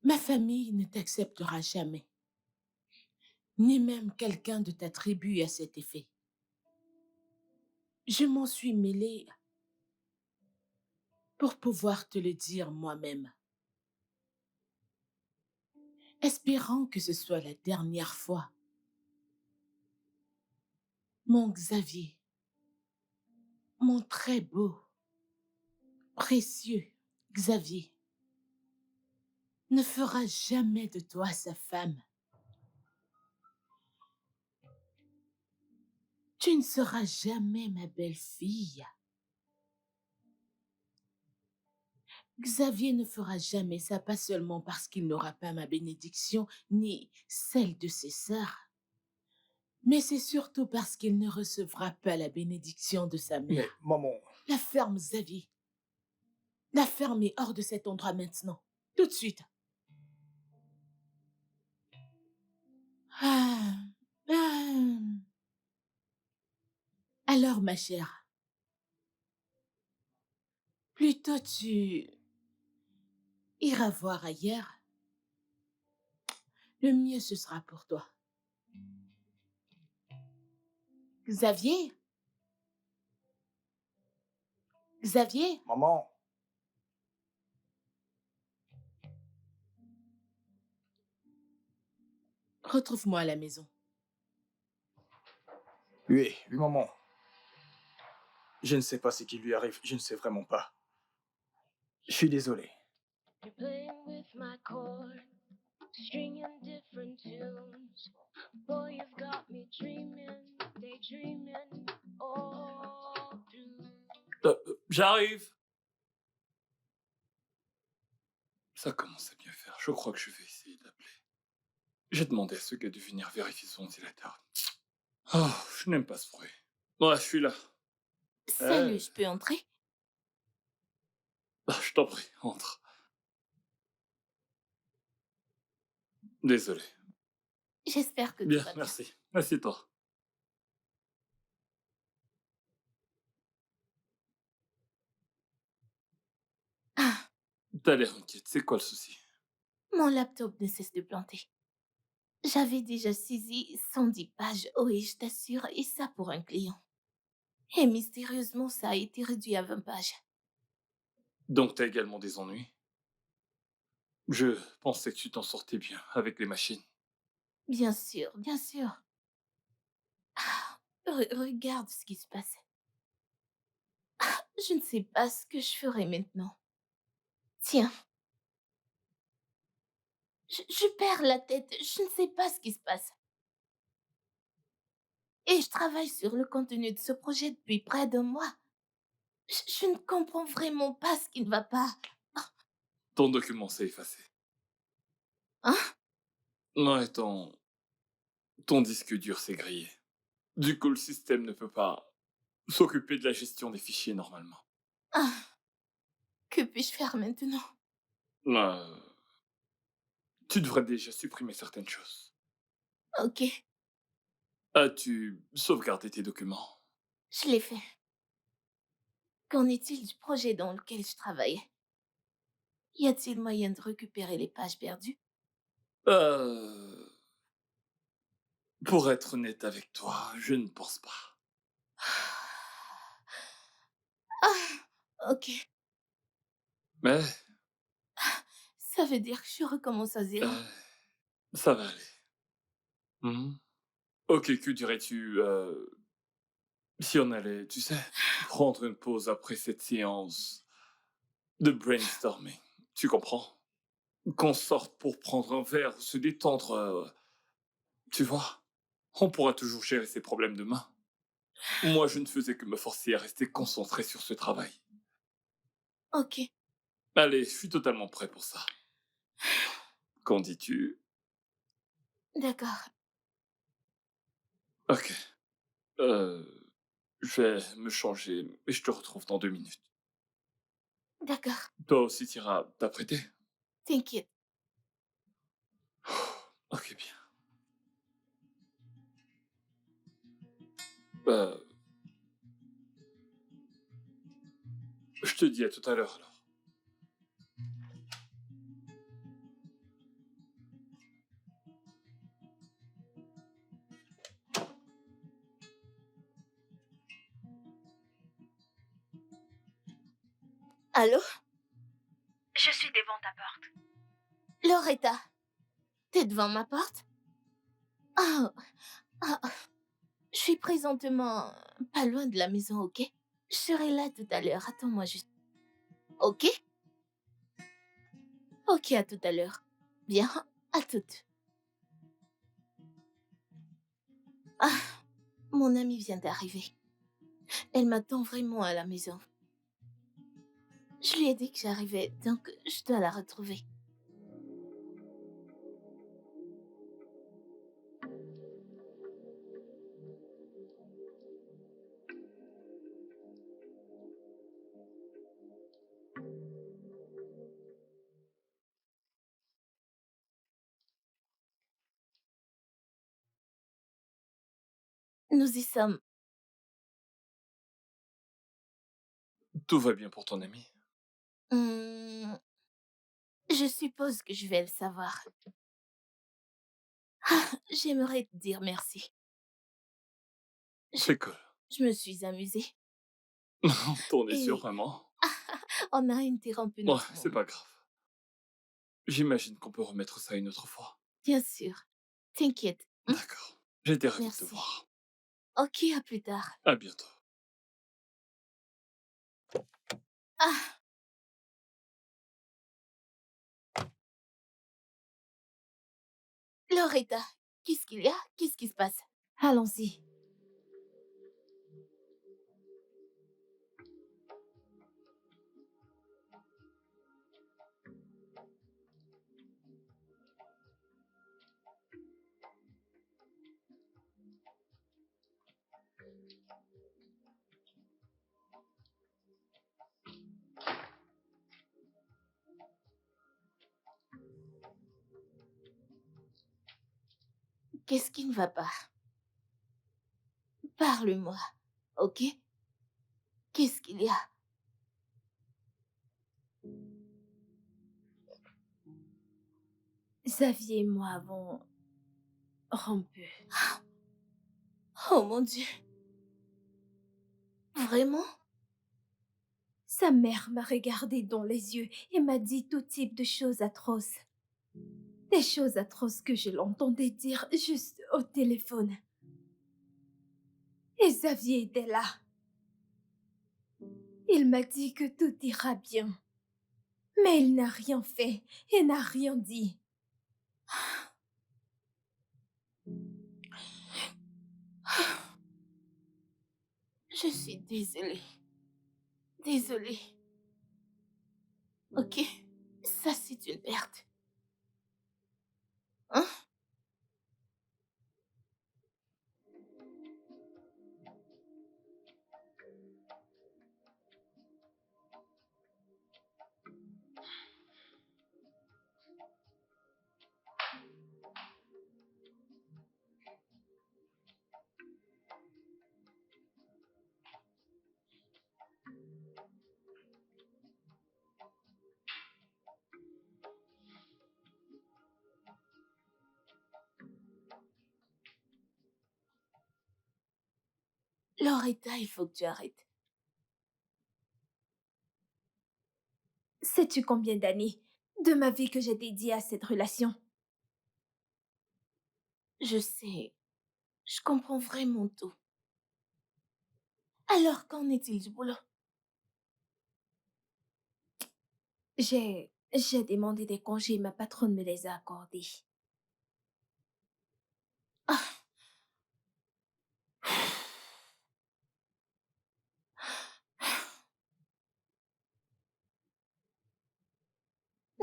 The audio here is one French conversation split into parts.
Ma famille ne t'acceptera jamais, ni même quelqu'un de ta tribu à cet effet. Je m'en suis mêlée pour pouvoir te le dire moi-même, espérant que ce soit la dernière fois. Mon Xavier, mon très beau, précieux Xavier, ne fera jamais de toi sa femme. Tu ne seras jamais ma belle-fille. Xavier ne fera jamais ça, pas seulement parce qu'il n'aura pas ma bénédiction, ni celle de ses sœurs, mais c'est surtout parce qu'il ne recevra pas la bénédiction de sa Mais mère. maman, La ferme, Xavier. La ferme est hors de cet endroit maintenant. Tout de suite. Ah, ah. Alors, ma chère, plutôt tu iras voir ailleurs, le mieux ce sera pour toi. Xavier? Xavier? maman, Retrouve-moi à la maison. oui, maman. Je ne sais pas ce qui lui arrive, je ne sais vraiment pas. Je suis désolé. You're playing with my chord, stringing different tunes. Boy, you've got me dreaming, daydreaming all through. J'arrive. Ça commence à bien faire. Je crois que je vais essayer d'appeler. J'ai demandé à ce gars de venir vérifier son ventilateur. Oh, je n'aime pas ce bruit. Ouais, je suis là. Salut, je peux entrer? Ah, je t'en prie, entre. Désolé. J'espère que tout Bien, va bien. merci. Assieds-toi. Ah, T'as l'air inquiète. C'est quoi le souci? mon laptop ne cesse de planter. J'avais déjà saisi 110 pages, oui, je t'assure, et ça pour un client. Et mystérieusement, ça a été réduit à 20 pages. Donc t'as également des ennuis? Je pensais que tu t'en sortais bien avec les machines. Bien sûr, bien sûr. Ah, regarde ce qui se passe. Ah, je ne sais pas ce que je ferai maintenant. Tiens, je perds la tête, je ne sais pas ce qui se passe. Et je travaille sur le contenu de ce projet depuis près d'un mois. Je ne comprends vraiment pas ce qui ne va pas. Ton document s'est effacé. Hein? Ouais, ton disque dur s'est grillé. Du coup, le système ne peut pas s'occuper de la gestion des fichiers normalement. Ah, que puis-je faire maintenant? Euh, Tu devrais déjà supprimer certaines choses. Ok, As-tu sauvegardé tes documents? je l'ai fait. Qu'en est-il du projet dans lequel je travaillais? Y a-t-il moyen de récupérer les pages perdues? Euh... Pour être honnête avec toi, je ne pense pas. Ah, ok. Mais Ça veut dire que je recommence à zéro. ça va aller. Mhm. Ok, que dirais-tu si on allait, tu sais, prendre une pause après cette séance de brainstorming? Tu comprends? Qu'on sorte pour prendre un verre, se détendre, tu vois? On pourra toujours gérer ces problèmes demain. Moi, je ne faisais que me forcer à rester concentré sur ce travail. Ok, Allez, je suis totalement prêt pour ça. Qu'en dis-tu? d'accord. Ok. Euh, Je vais me changer et je te retrouve dans 2 minutes. D'accord, Toi aussi, tu iras t'apprêter? t'inquiète. OK, bien. Bah, je te dis à tout à l'heure alors. Allô? Je suis devant ta porte. Loretta, t'es devant ma porte? Oh, ah, je suis présentement pas loin de la maison, ok? Je serai là tout à l'heure, attends-moi juste. Ok? Ok, à tout à l'heure. Bien, à toute. Ah, mon amie vient d'arriver. Elle m'attend vraiment à la maison. Je lui ai dit que j'arrivais, donc je dois la retrouver. Nous y sommes. Tout va bien pour ton ami? Hmm, je suppose que je vais le savoir. Ah, j'aimerais te dire merci. Je, C'est cool. je me suis amusée. T'en es sûr Et vraiment? on a interrompu Ouais, notre c'est moment. pas grave. J'imagine qu'on peut remettre ça une autre fois. Bien sûr. T'inquiète. D'accord. J'étais ravi de te Merci. voir. Ok, à plus tard. À bientôt. Ah, Loretta, qu'est-ce qu'il y a? Qu'est-ce qui se passe? Allons-y. Qu'est-ce qui ne va pas? Parle-moi, ok? Qu'est-ce qu'il y a? Xavier et moi avons rompu. Oh mon Dieu. Vraiment? Sa mère m'a regardé dans les yeux et m'a dit tout type de choses atroces. Des choses atroces que je l'entendais dire juste au téléphone. Et Xavier était là. Il m'a dit que tout ira bien. Mais il n'a rien fait et n'a rien dit. Je suis désolée. Désolée. Ok? Ça, c'est une perte. Hein? Loretta, il faut que tu arrêtes. Sais-tu combien d'années de ma vie que j'ai dédié à cette relation? Je sais. Je comprends vraiment tout. Alors, qu'en est-il du boulot? J'ai demandé des congés et ma patronne me les a accordés. Ah,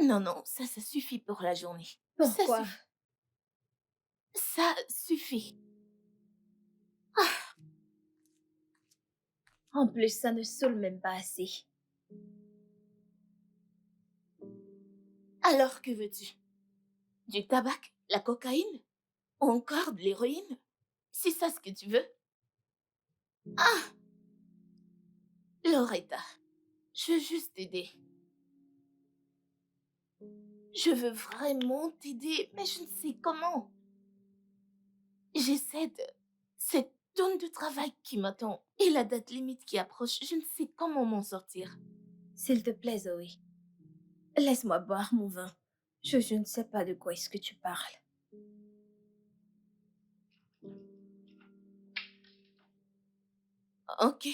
non, non, ça suffit pour la journée. Ça Pourquoi? suffit. Ça suffit. En plus, ça ne saoule même pas assez. Alors que veux-tu? Du tabac, la cocaïne, ou encore de l'héroïne? C'est ça ce que tu veux? Ah, Loretta, je veux juste t'aider. Je veux vraiment t'aider, mais je ne sais comment. J'essaie de... Cette tonne de travail qui m'attend et la date limite qui approche, je ne sais comment m'en sortir. S'il te plaît, Zoé, laisse-moi boire mon vin. Je ne sais pas de quoi est-ce que tu parles. Ok.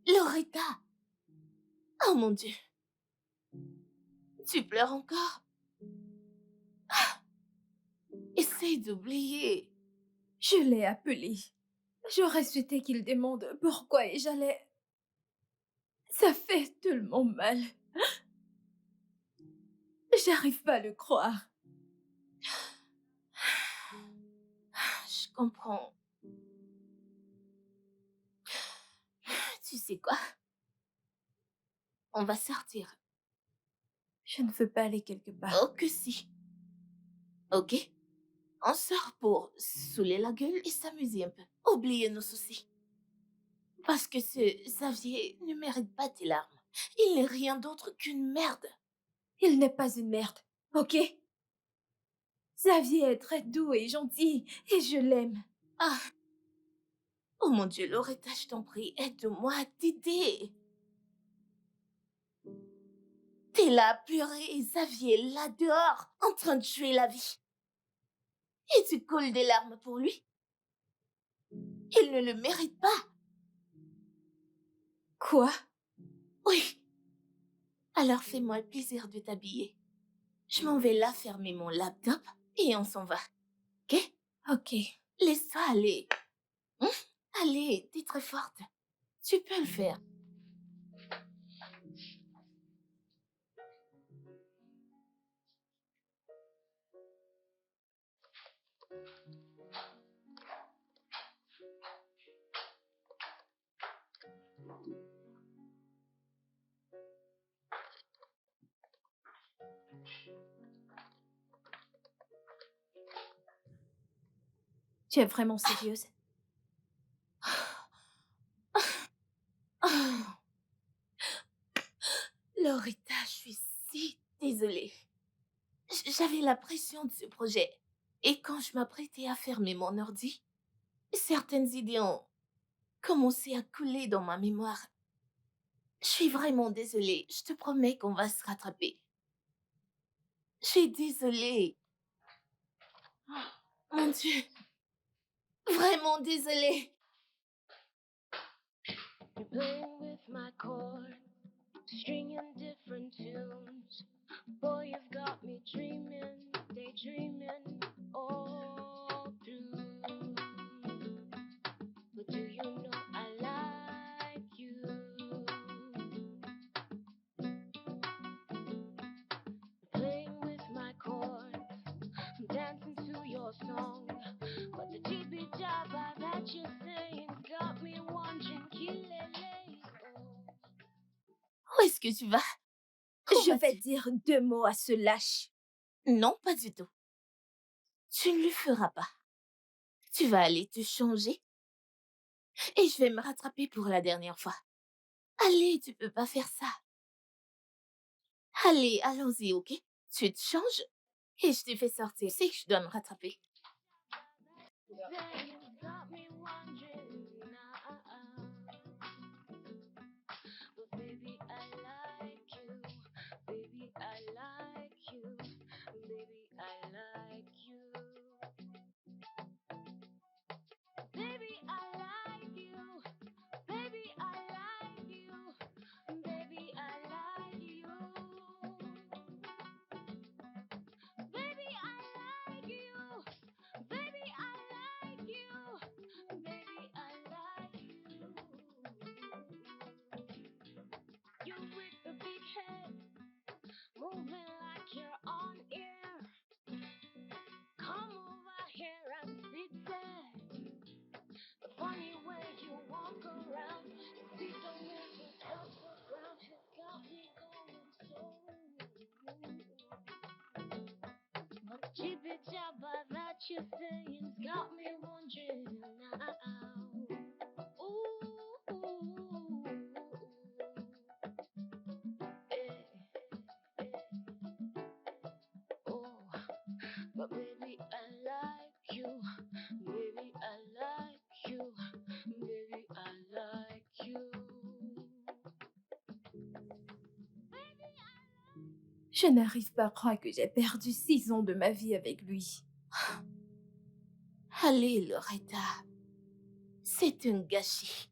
Loretta! Oh mon Dieu! Tu pleures encore? Essaye d'oublier. Je l'ai appelé. J'aurais souhaité qu'il demande pourquoi et j'allais... Ça fait tellement mal. J'arrive pas à le croire. Je comprends. Tu sais quoi? On va sortir. Je ne veux pas aller quelque part. Oh que si. Ok? On sort pour saouler la gueule et s'amuser un peu. Oublier nos soucis. Parce que ce Xavier ne mérite pas tes larmes. Il n'est rien d'autre qu'une merde. Il n'est pas une merde, ok? Xavier est très doux et gentil et je l'aime. Ah. Oh mon Dieu, Loretta, je t'en prie, aide-moi à t'aider. T'es là à pleurer et Xavier est là dehors, en train de tuer la vie. Et tu coules des larmes pour lui? Il ne le mérite pas. Quoi? Oui. Alors fais-moi le plaisir de t'habiller. Je m'en vais là fermer mon laptop et on s'en va. Ok? Ok. Laisse-toi aller. Hein? Allez, t'es très forte. Tu peux le faire. Tu es vraiment sérieuse? Oh. Loretta, je suis si désolée. J'avais la pression de ce projet. Et quand je m'apprêtais à fermer mon ordi, certaines idées ont commencé à couler dans ma mémoire. Je suis vraiment désolée. Je te promets qu'on va se rattraper. Je suis désolée. Mon Dieu. Vraiment désolée. You're playing with my chord, stringing different tunes. Boy, you've got me dreaming, daydreaming all through. But do you know I like you? Playing with my chords, I'm dancing to your song. But the jibbly jabber that you're saying got me wondering, kilele. Où est-ce que tu vas? Où Je vais vas-tu? dire 2 mots à ce lâche. Non, pas du tout. Tu ne le feras pas. Tu vas aller te changer et je vais me rattraper pour la dernière fois. Allez, tu peux pas faire ça. Allez, allons-y, ok? Tu te changes et je te fais sortir. C'est que je dois me rattraper. Saying got me wondering, but baby I like you, baby I like you, baby I like you. you're saying's got me wondering now. Ooh, eh, oh, but baby, I like you. Baby, I like you. Baby, I like you. Je n'arrive pas à croire que j'ai perdu 6 ans de ma vie avec lui. Allez, Loretta. C'est un gâchis.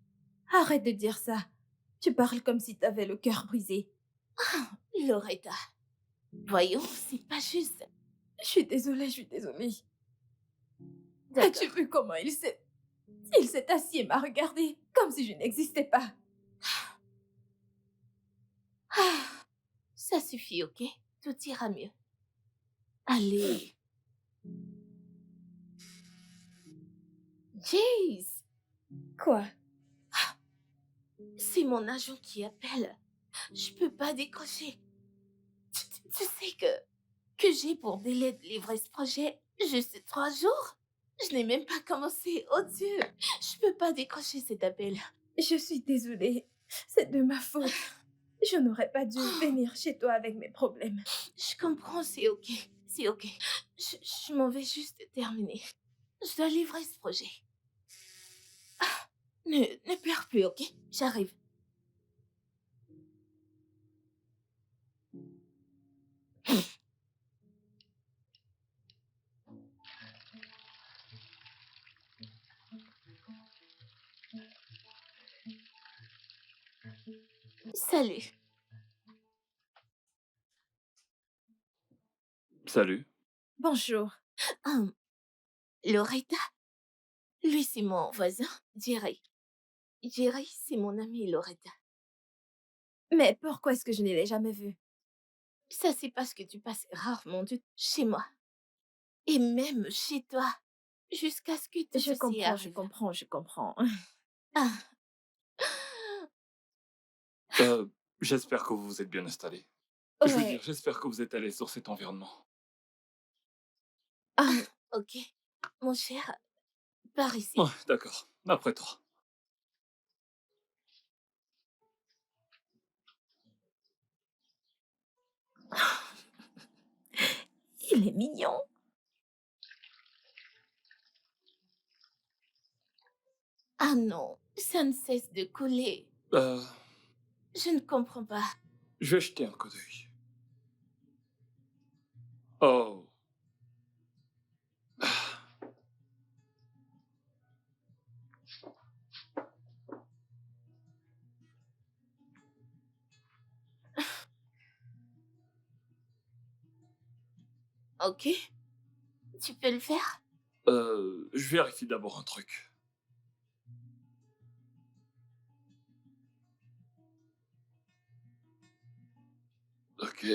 Arrête de dire ça. Tu parles comme si t'avais le cœur brisé. Loretta. Voyons, c'est pas juste. Je suis désolée, je suis désolée. D'accord. As-tu vu comment il s'est assis et m'a regardé comme si je n'existais pas. Ah, ça suffit, ok? Tout ira mieux. Allez. Jace, Quoi? c'est mon agent qui appelle. Je peux pas décrocher. Tu sais que j'ai pour délai de livrer ce projet juste 3 jours? Je n'ai même pas commencé. Oh Dieu, je peux pas décrocher cet appel. Je suis désolée. C'est de ma faute. Je n'aurais pas dû venir chez toi avec mes problèmes. Je comprends, c'est ok. C'est ok. Je m'en vais juste terminer. Je dois livrer ce projet. Ah, ne pleure plus, ok? J'arrive. Salut. Salut. Bonjour. Loretta? Lui, c'est mon voisin, Jerry. Jerry, c'est mon ami Loretta. Mais pourquoi est-ce que je ne l'ai jamais vu? Ça, c'est parce que tu passes rarement du temps chez moi. Et même chez toi. Jusqu'à ce que tout Je ceci comprends, je arrive. comprends, je comprends. Ah, J'espère que vous vous êtes bien installé. Je veux dire, Ouais. j'espère que vous êtes à l'aise dans cet environnement. Ah, ok. Mon cher, par ici. Ouais, d'accord. Après toi. il est mignon. Ah non, ça ne cesse de couler. Euh, Je ne comprends pas. je vais jeter un coup d'œil. Oh. Ok? Tu peux le faire? Je vérifie d'abord un truc. Ok.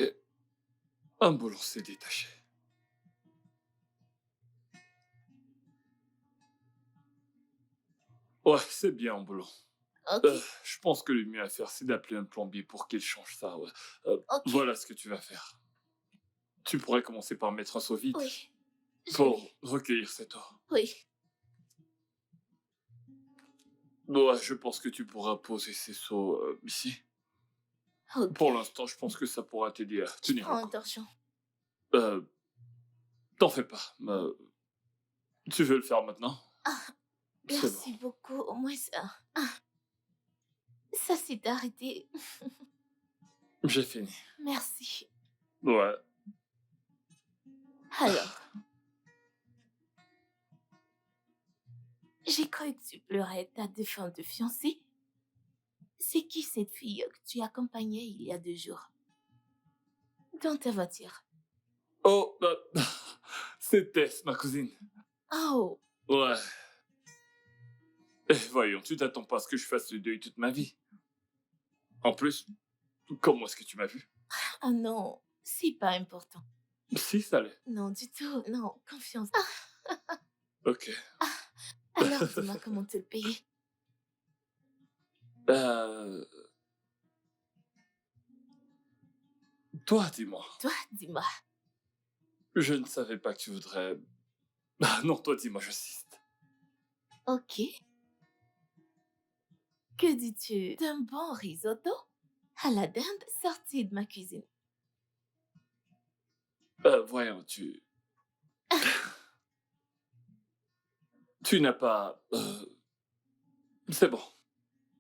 Un boulon s'est détaché. Ouais, c'est bien un boulon. Ok. Je pense que le mieux à faire, c'est d'appeler un plombier pour qu'il change ça. Ouais. Ok. Voilà ce que tu vas faire. Tu pourrais commencer par mettre un seau vide Oui. Je pour vais. recueillir cette eau. Oui. Ouais, je pense que tu pourras poser ces seaux ici. Ok. Pour l'instant, je pense que ça pourra t'aider à Je tenir prends le coup. attention. T'en fais pas. Tu veux le faire maintenant? Ah, C'est merci bon. beaucoup. Au moins ça. Ah, ça s'est arrêté. J'ai fini. Merci. Ouais. Alors. J'ai cru que tu pleurais ta défunte fiancée. C'est qui cette fille que tu accompagnais il y a 2 jours? Dans ta voiture. Oh, c'est Tess, ma cousine. Oh, Ouais. Eh, voyons, tu t'attends pas à ce que je fasse le deuil toute ma vie. En plus, comment est-ce que tu m'as vu? oh non, c'est pas important. Si, ça l'est. Non, du tout, non, confiance. Ok. Alors dis-moi comment te le payer. Toi, dis-moi. Toi, dis-moi. Je ne savais pas que tu voudrais Ah non, toi dis-moi, j'assiste. Ok. Que dis-tu d'un bon risotto à la dinde sorti de ma cuisine? Voyons, tu n'as pas... C'est bon.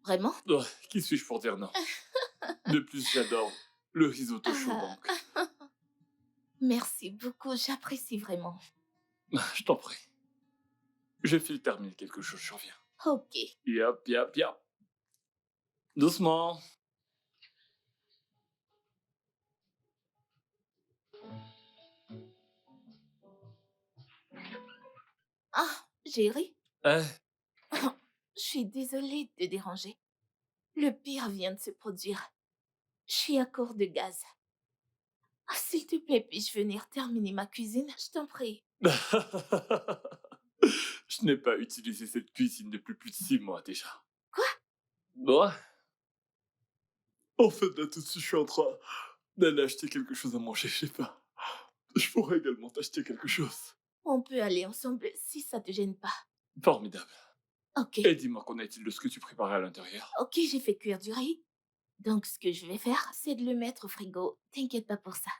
Vraiment? Ouais, qui suis-je pour dire non? De plus, j'adore le risotto chaud, Ah, donc merci beaucoup, j'apprécie vraiment. je t'en prie. Je file terminer quelque chose, je reviens. Ok. Yap, yap, yap. Doucement. Ah, Jerry, Eh, je suis désolée de te déranger. Le pire vient de se produire. Je suis à court de gaz. Ah, s'il te plaît, puis-je venir terminer ma cuisine? Je t'en prie. je n'ai pas utilisé cette cuisine depuis plus de 6 mois déjà. Quoi? Ouais. En fait, là, tout de suite, je suis en train d'aller acheter quelque chose à manger, je sais pas. Je pourrais également t'acheter quelque chose. On peut aller ensemble si ça te gêne pas. Formidable. Ok. Et dis-moi, qu'en est-il de ce que tu préparais à l'intérieur? Ok, j'ai fait cuire du riz. Donc, ce que je vais faire, c'est de le mettre au frigo. T'inquiète pas pour ça.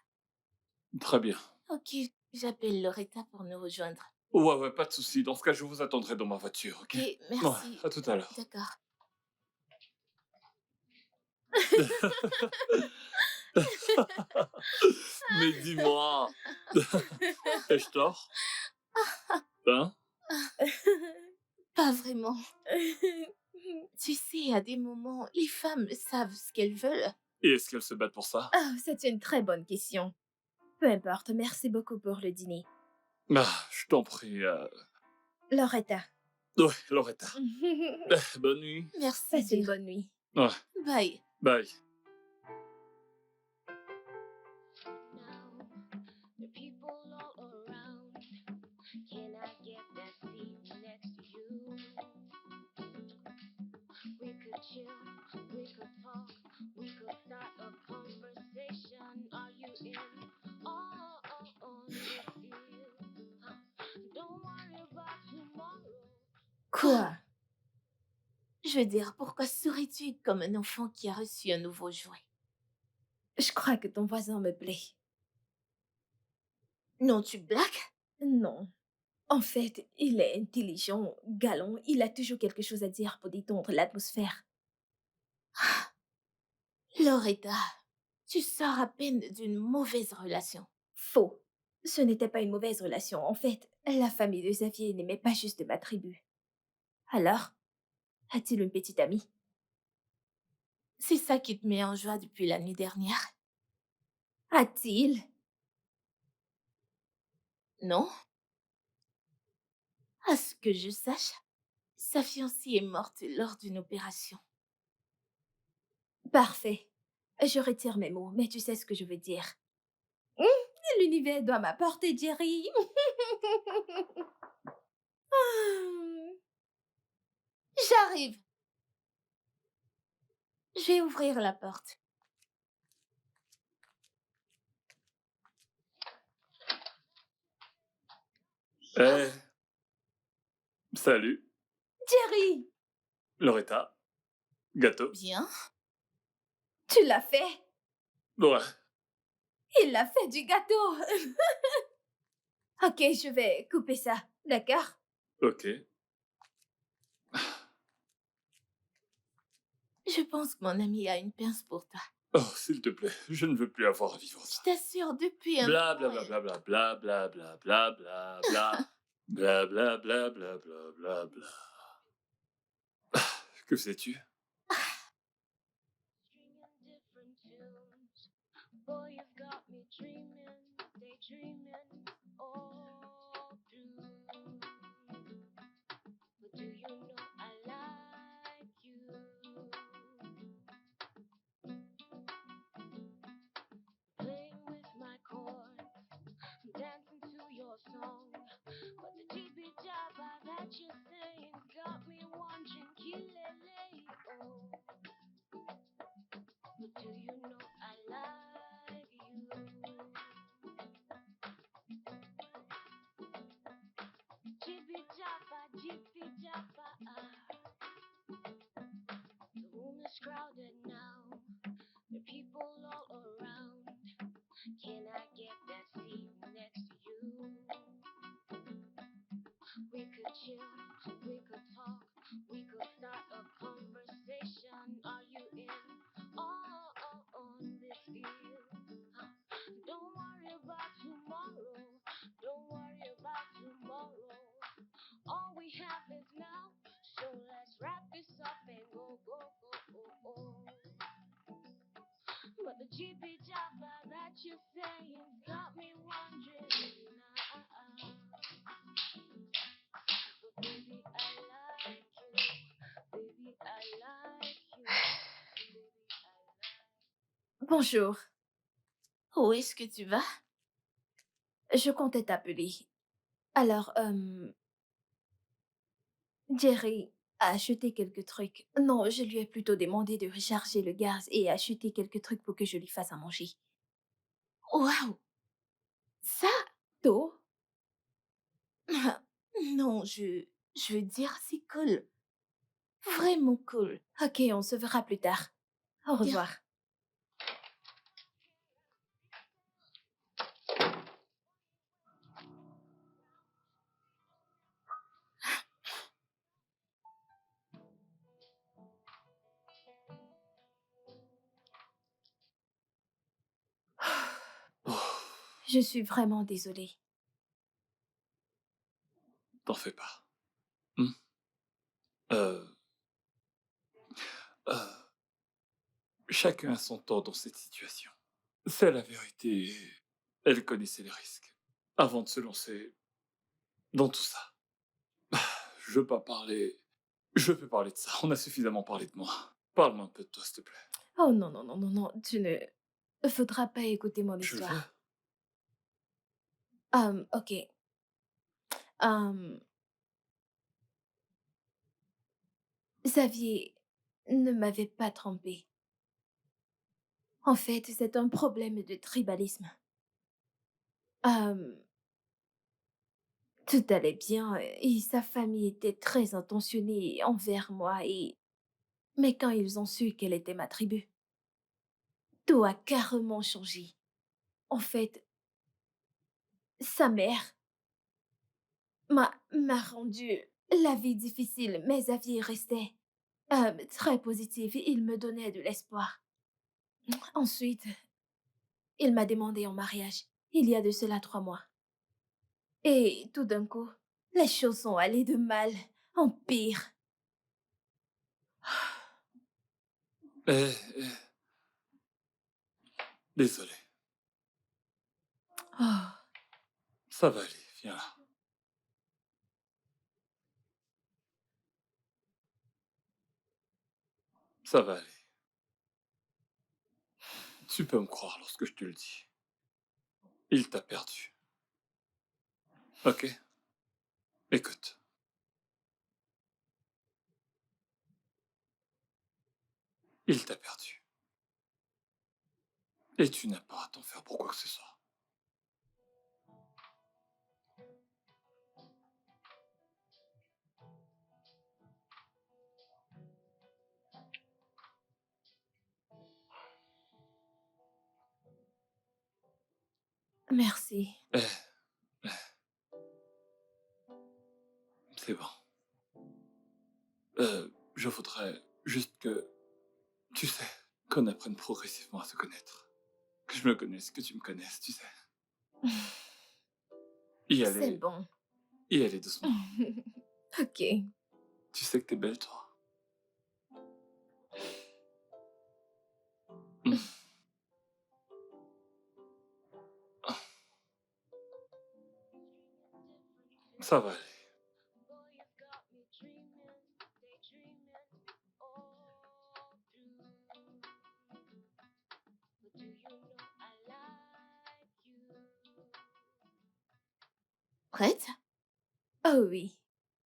Très bien. Ok, j'appelle Loretta pour nous rejoindre. Ouais, pas de souci. Dans ce cas, je vous attendrai dans ma voiture, ok? Ok, Ouais, merci. à tout à l'heure. D'accord. Mais dis-moi, ai-je tort? Hein? Pas vraiment. Tu sais, à des moments, les femmes savent ce qu'elles veulent. Et est-ce qu'elles se battent pour ça? Ah, c'est une très bonne question. Peu importe, merci beaucoup pour le dîner. Ah, je t'en prie. Loretta. Ouais, Loretta. Bonne nuit. Merci, Passe une Jerry. bonne nuit. Ouais, Bye. bye. Now, the people all around. Can I get that seat next to you? We could chill, we could talk, we could start a conversation. Are you in? On this deal? Don't worry about tomorrow. Quoi? Je veux dire, pourquoi souris-tu comme un enfant qui a reçu un nouveau jouet? Je crois que ton voisin me plaît. Non, tu blagues? Non. En fait, il est intelligent, galant, il a toujours quelque chose à dire pour détendre l'atmosphère. Loretta, tu sors à peine d'une mauvaise relation. Faux. Ce n'était pas une mauvaise relation. En fait, la famille de Xavier n'aimait pas juste ma tribu. Alors, a-t-il une petite amie? C'est ça qui te met en joie depuis la nuit dernière, A-t-il? non? À ce que je sache, sa fiancée est morte lors d'une opération. Parfait. Je retire mes mots, mais tu sais ce que je veux dire. L'univers doit m'apporter Jerry. J'arrive. Je vais ouvrir la porte. Eh, salut, Jerry, Loretta. Gâteau. Bien. tu l'as fait. Ouais. Il a fait du gâteau. Ok, je vais couper ça, d'accord? Ok. Je pense que mon ami a une pince pour toi. Oh, s'il te plaît, je ne veux plus avoir à vivre Je ça. t'assure, depuis un Bla moment, bla bla bla bla bla bla bla bla bla bla bla bla bla bla bla bla bla. Que sais-tu? Stringing different tunes. Boy, you've got me dreaming, daydreaming all through. But do you know I like you? Playing with my chords, dancing to your song. But the jibby jabba that you're saying got me wondering, kilele, oh. But do you know I like you? could chill, we could talk, we could start a conversation. Are you in? On this deal? Don't worry about tomorrow. Don't worry about tomorrow. All we have is now. So let's wrap this up and go, go, go, go, go. But the GP Java that you're saying's got me wondering now. But baby, I like you. Baby, I like you. Baby, I like Bonjour, Où est-ce que tu vas? je comptais t'appeler. Alors, Jerry a acheté quelques trucs. Non, je lui ai plutôt demandé de recharger le gaz et acheter quelques trucs pour que je lui fasse à manger. Waouh! Ça? Tôt? Non, je veux dire, c'est cool. Vraiment cool. Ok, on se verra plus tard. Au Bien. revoir. Oh, Je suis vraiment désolée. t'en fais pas. Hmm? Euh, euh, Chacun a son tort dans cette situation. C'est la vérité. Elle connaissait les risques avant de se lancer dans tout ça. Je veux pas parler. Je peux parler de ça. On a suffisamment parlé de moi. Parle-moi un peu de toi, s'il te plaît. Oh non, non, non, non, non, tu ne... Faudra pas écouter mon Je le veux. histoire. Ok. Hum, Xavier ne m'avait pas trompé. En fait, c'est un problème de tribalisme. Hum, Tout allait bien et sa famille était très intentionnée envers moi Mais quand ils ont su qu'elle était ma tribu, tout a carrément changé. En fait, sa mère m'a rendu la vie difficile, mais Xavier restait très positif et il me donnait de l'espoir. Ensuite, il m'a demandé en mariage, il y a de cela 3 mois. Et tout d'un coup, les choses sont allées de mal en pire. Eh, désolé. Oh, Ça va aller. Viens là. Ça va aller. Tu peux me croire lorsque je te le dis. Il t'a perdu. Ok? Écoute. Il t'a perdu. Et tu n'as pas à t'en faire pour quoi que ce soit. merci. Eh, c'est bon. Je voudrais juste que, tu sais, qu'on apprenne progressivement à se connaître. Que je me connaisse, que tu me connaisses, tu sais. Y C'est aller, bon. y aller doucement. Ok. Tu sais que t'es belle, toi. Hmm. Ah, ça va aller. boy, it's got me dreaming, daydreaming all through. But do you know I like you? Prête? Oh oui.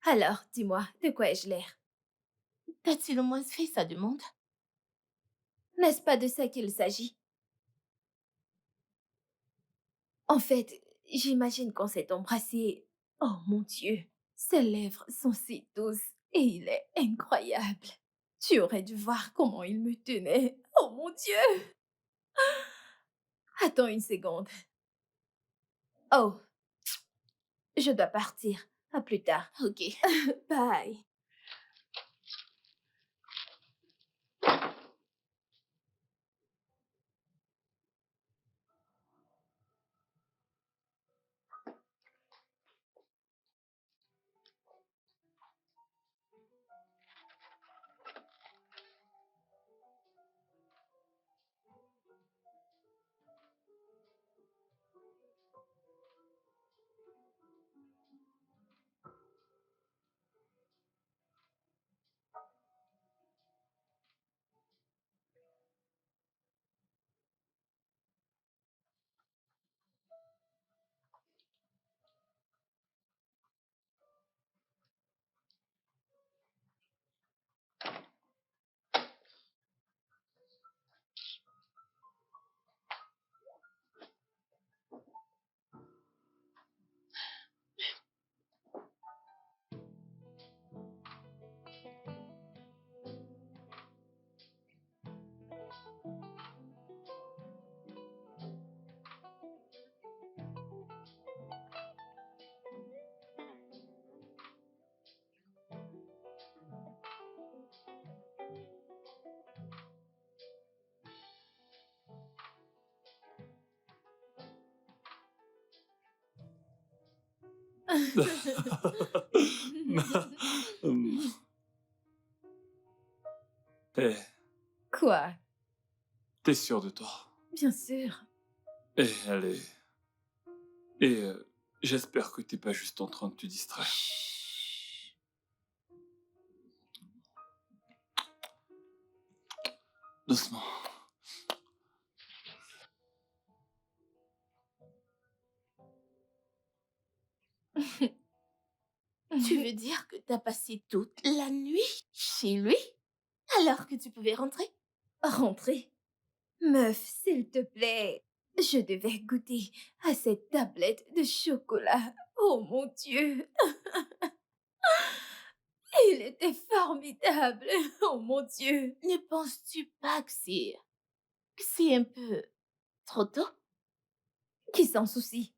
Alors, dis-moi, de quoi ai-je l'air? T'as-tu au moins fait sa demande? N'est-ce pas de ça qu'il s'agit? En fait, j'imagine qu'on s'est embrassé. Oh mon Dieu, ses lèvres sont si douces et il est incroyable. Tu aurais dû voir comment il me tenait. Oh mon Dieu! Attends une seconde. Oh, je dois partir. À plus tard. Ok. Bye. Hum. Eh, Quoi? t'es sûr de toi? Bien sûr. Eh, allez. Et j'espère que t'es pas juste en train de te distraire. Chut. Doucement. Tu veux dire que t'as passé toute la nuit chez lui alors que tu pouvais rentrer? Rentrer? Meuf, s'il te plaît. Je devais goûter à cette tablette de chocolat. Oh mon Dieu. Il était formidable. Oh mon Dieu. Ne penses-tu pas que c'est un peu trop tôt? Qui s'en soucie?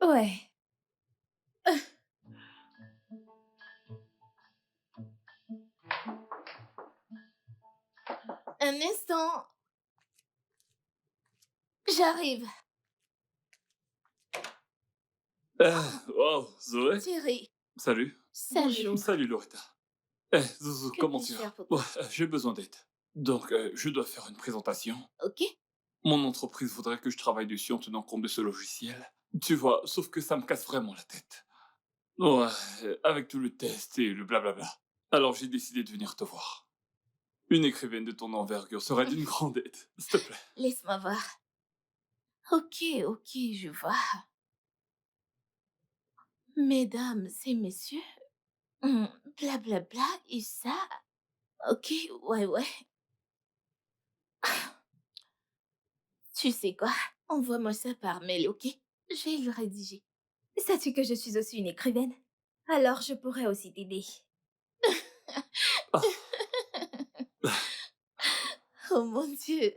Ouais. Un instant, j'arrive. Wow, Zoé. Thierry, Salut. salut. Bonjour. Salut, Loretta. Eh, Zouzou, Que comment puis-je tu vas? faire pour toi? Ouais, j'ai besoin d'aide. Donc, je dois faire une présentation. Ok? Mon entreprise voudrait que je travaille dessus en tenant compte de ce logiciel. Tu vois, sauf que ça me casse vraiment la tête. Ouais, avec tout le test et le blablabla. Alors j'ai décidé de venir te voir. Une écrivaine de ton envergure serait d'une grande aide, s'il te plaît. Laisse-moi voir. Ok, je vois. Mesdames et messieurs, blablabla et ça. Ok, ouais. Tu sais quoi? Envoie-moi ça par mail, ok? Je vais le rédiger. Sais-tu que je suis aussi une écrivaine? Alors je pourrais aussi t'aider. Ah, Oh mon Dieu.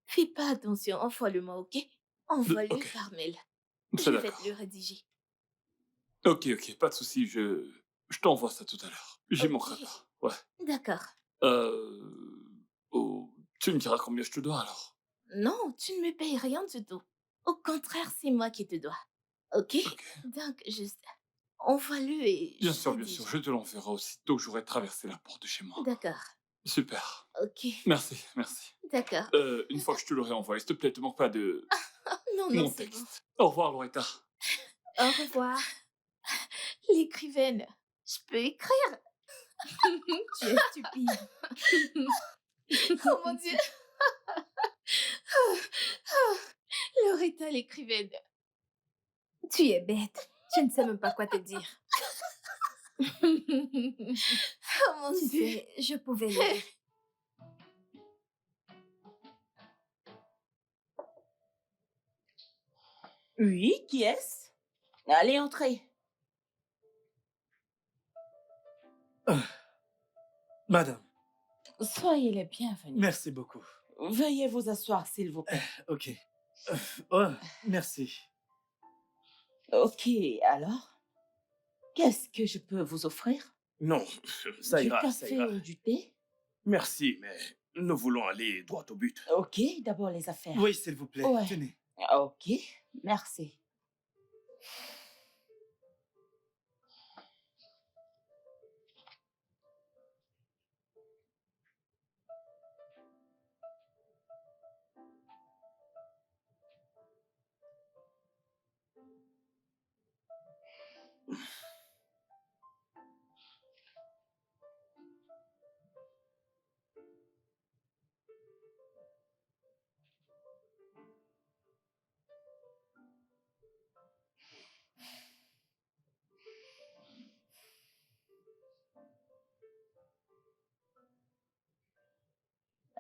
Fais pas attention, envoie-le-moi, ok? Envoie-le ok, par mail. c'est Je vais te d'accord. le rédiger. Ok, pas de souci, je t'envoie ça tout à l'heure. J'y Ok. manquerai pas. Ouais. D'accord. Oh, tu me diras combien je te dois alors. Non, tu ne me payes rien du tout. Au contraire, c'est moi qui te dois. Ok? Ok. Donc, juste envoie-le et Bien je sûr, rédige. je te l'enverrai aussitôt que j'aurai traversé la porte de chez moi. D'accord. Super. Ok. Merci. D'accord. Une fois que je te l'aurai envoyé, s'il te plaît, te manque pas de Non, mon c'est bon. texte. Au revoir, Loretta. Au revoir. L'écrivaine, je peux écrire. Tu es stupide. Oh mon Dieu. Loretta, l'écrivaine. Tu es bête. Je ne sais même pas quoi te dire. Oh mon Tu Dieu. sais, je pouvais l'aider. Oui, qui est-ce? Allez, entrez. Madame, Soyez les bienvenus. merci beaucoup. Veuillez vous asseoir, s'il vous plaît. Ok. Oh, merci. Ok, alors, qu'est-ce que je peux vous offrir? Non, ça Du ira, ça café ira. ou du thé? Merci, mais nous voulons aller droit au but. Ok, d'abord les affaires. Oui, s'il vous plaît. Ouais. Tenez. Ok, merci.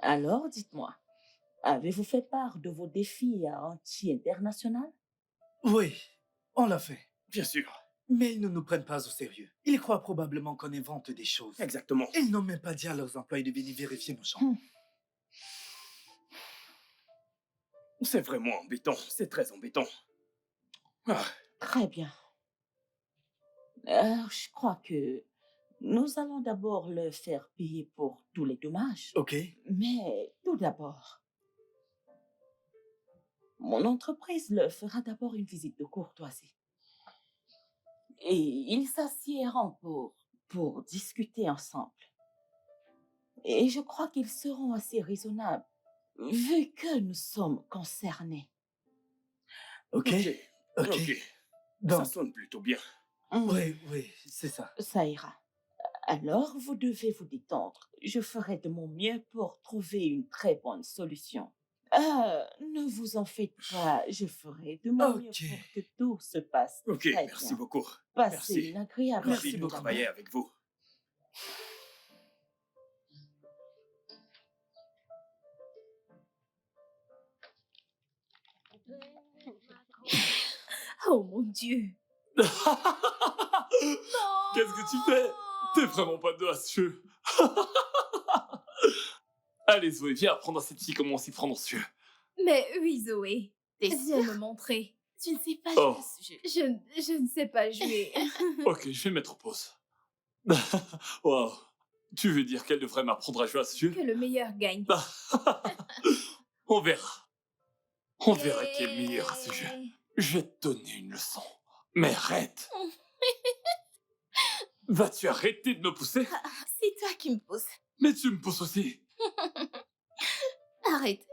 Alors, dites-moi, avez-vous fait part de vos défis à anti-international? Oui, on l'a fait. Bien sûr, Mais ils ne nous prennent pas au sérieux. Ils croient probablement qu'on invente des choses. exactement. Ils n'ont même pas dit à leurs employés de venir vérifier nos champs. C'est vraiment embêtant, c'est très embêtant. Ah, Très bien. Je crois que nous allons d'abord le faire payer pour tous les dommages. Ok. Mais tout d'abord, mon entreprise le fera d'abord une visite de courtoisie. Et ils s'assiéront pour discuter ensemble. Et je crois qu'ils seront assez raisonnables, vu que nous sommes concernés. Ok. ok, Ok. ok. Ça Donc, sonne plutôt bien. oui, c'est ça. Ça ira. Alors, vous devez vous détendre. Je ferai de mon mieux pour trouver une très bonne solution. Ne vous en faites pas, je ferai de mon mieux Ok. pour que tout se passe Ok, très merci bien. beaucoup. Passez Merci. une agréable Merci Ravi de beaucoup. travailler avec vous. Oh mon Dieu. Qu'est-ce que tu fais? T'es vraiment pas audacieux. Allez Zoé, viens apprendre à cette fille comment s'y prendre en cieux. Mais oui, Zoé. T'es Viens sûre? me montrer. Tu ne sais pas Oh. jouer à ce jeu. Je ne sais pas jouer. Ok, je vais mettre en pause. Wow. Tu veux dire qu'elle devrait m'apprendre à jouer à ce jeu? Que le meilleur gagne. On verra. On verra qui est le meilleur à ce jeu. Yay. Je vais te donner une leçon. Mais arrête. Vas-tu arrêter de me pousser? C'est toi qui me pousses. Mais tu me pousses aussi. Arrête.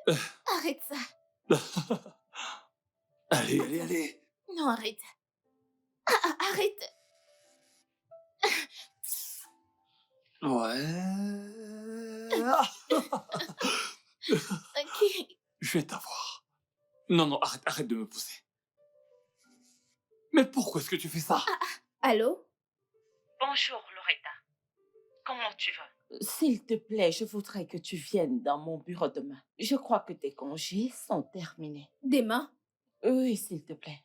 Arrête ça. Allez, allez, allez. Non, arrête. Arrête. Ouais. Ok. Je vais t'avoir. Non, non, arrête de me pousser. Mais pourquoi est-ce que tu fais ça? Allô? Bonjour, Loretta. Comment tu vas? S'il te plaît, je voudrais que tu viennes dans mon bureau demain. Je crois que tes congés sont terminés. Demain? Oui, s'il te plaît.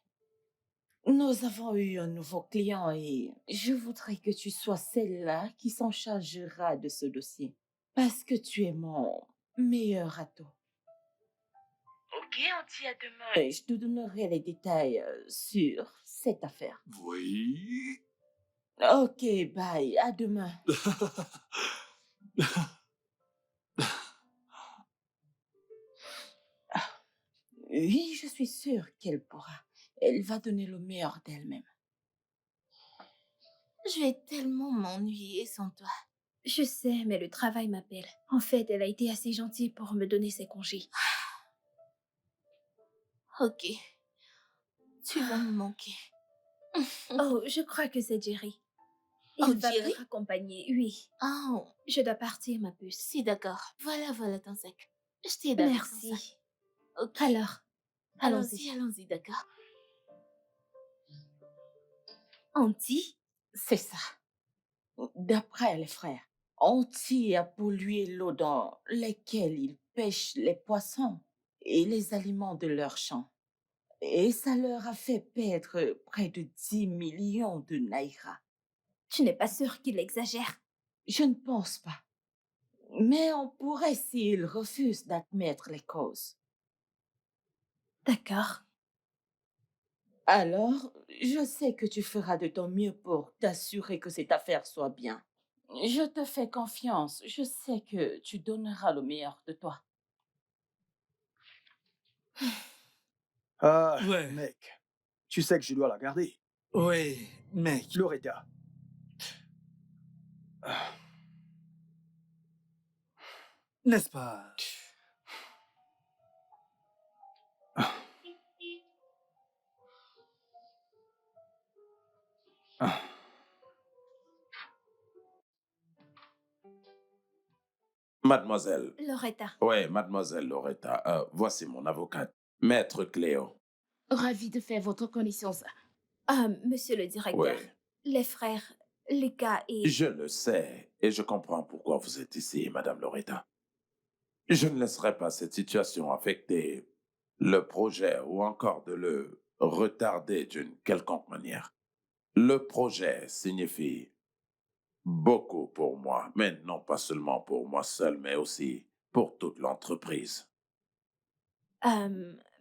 Nous avons eu un nouveau client et je voudrais que tu sois celle-là qui s'en chargera de ce dossier. Parce que tu es mon meilleur atout. Ok, on dit à demain. Et je te donnerai les détails sur cette affaire. Oui. Ok, bye, à demain. Oui, je suis sûre qu'elle pourra. Elle va donner le meilleur d'elle-même. Je vais tellement m'ennuyer sans toi. Je sais, mais le travail m'appelle. En fait, elle a été assez gentille pour me donner ses congés. Ok. Tu vas me manquer. Oh, je crois que c'est Jerry. Il Oh, va Jerry? me raccompagner, oui. Oh, Je dois partir, ma puce. c'est d'accord. Voilà ton sac. Je t'aide avec ton sac. Merci. Ok. Alors, allons-y. Allons-y, d'accord. Auntie? C'est ça. D'après les frères, Anti a pollué l'eau dans laquelle ils pêchent les poissons et les aliments de leurs champs. Et ça leur a fait perdre près de 10 millions de naira. Tu n'es pas sûre qu'il exagère? Je ne pense pas. Mais on pourrait s'ils refusent d'admettre les causes. D'accord. Alors, Je sais que tu feras de ton mieux pour t'assurer que cette affaire soit bien. Je te fais confiance. Je sais que tu donneras le meilleur de toi. Ah, Ouais, mec, tu sais que je dois la garder. ouais, mec. Loretta. Ah, N'est-ce pas? ah, ah. Mademoiselle, Loretta. ouais, mademoiselle Loretta, voici mon avocate, Maître Cléo. Ravi de faire votre connaissance. Monsieur le directeur, Ouais, les frères, Lucas et... je le sais et je comprends pourquoi vous êtes ici, Madame Loretta. Je ne laisserai pas cette situation affecter le projet ou encore de le retarder d'une quelconque manière. Le projet signifie beaucoup pour moi, mais non pas seulement pour moi seul, mais aussi pour toute l'entreprise.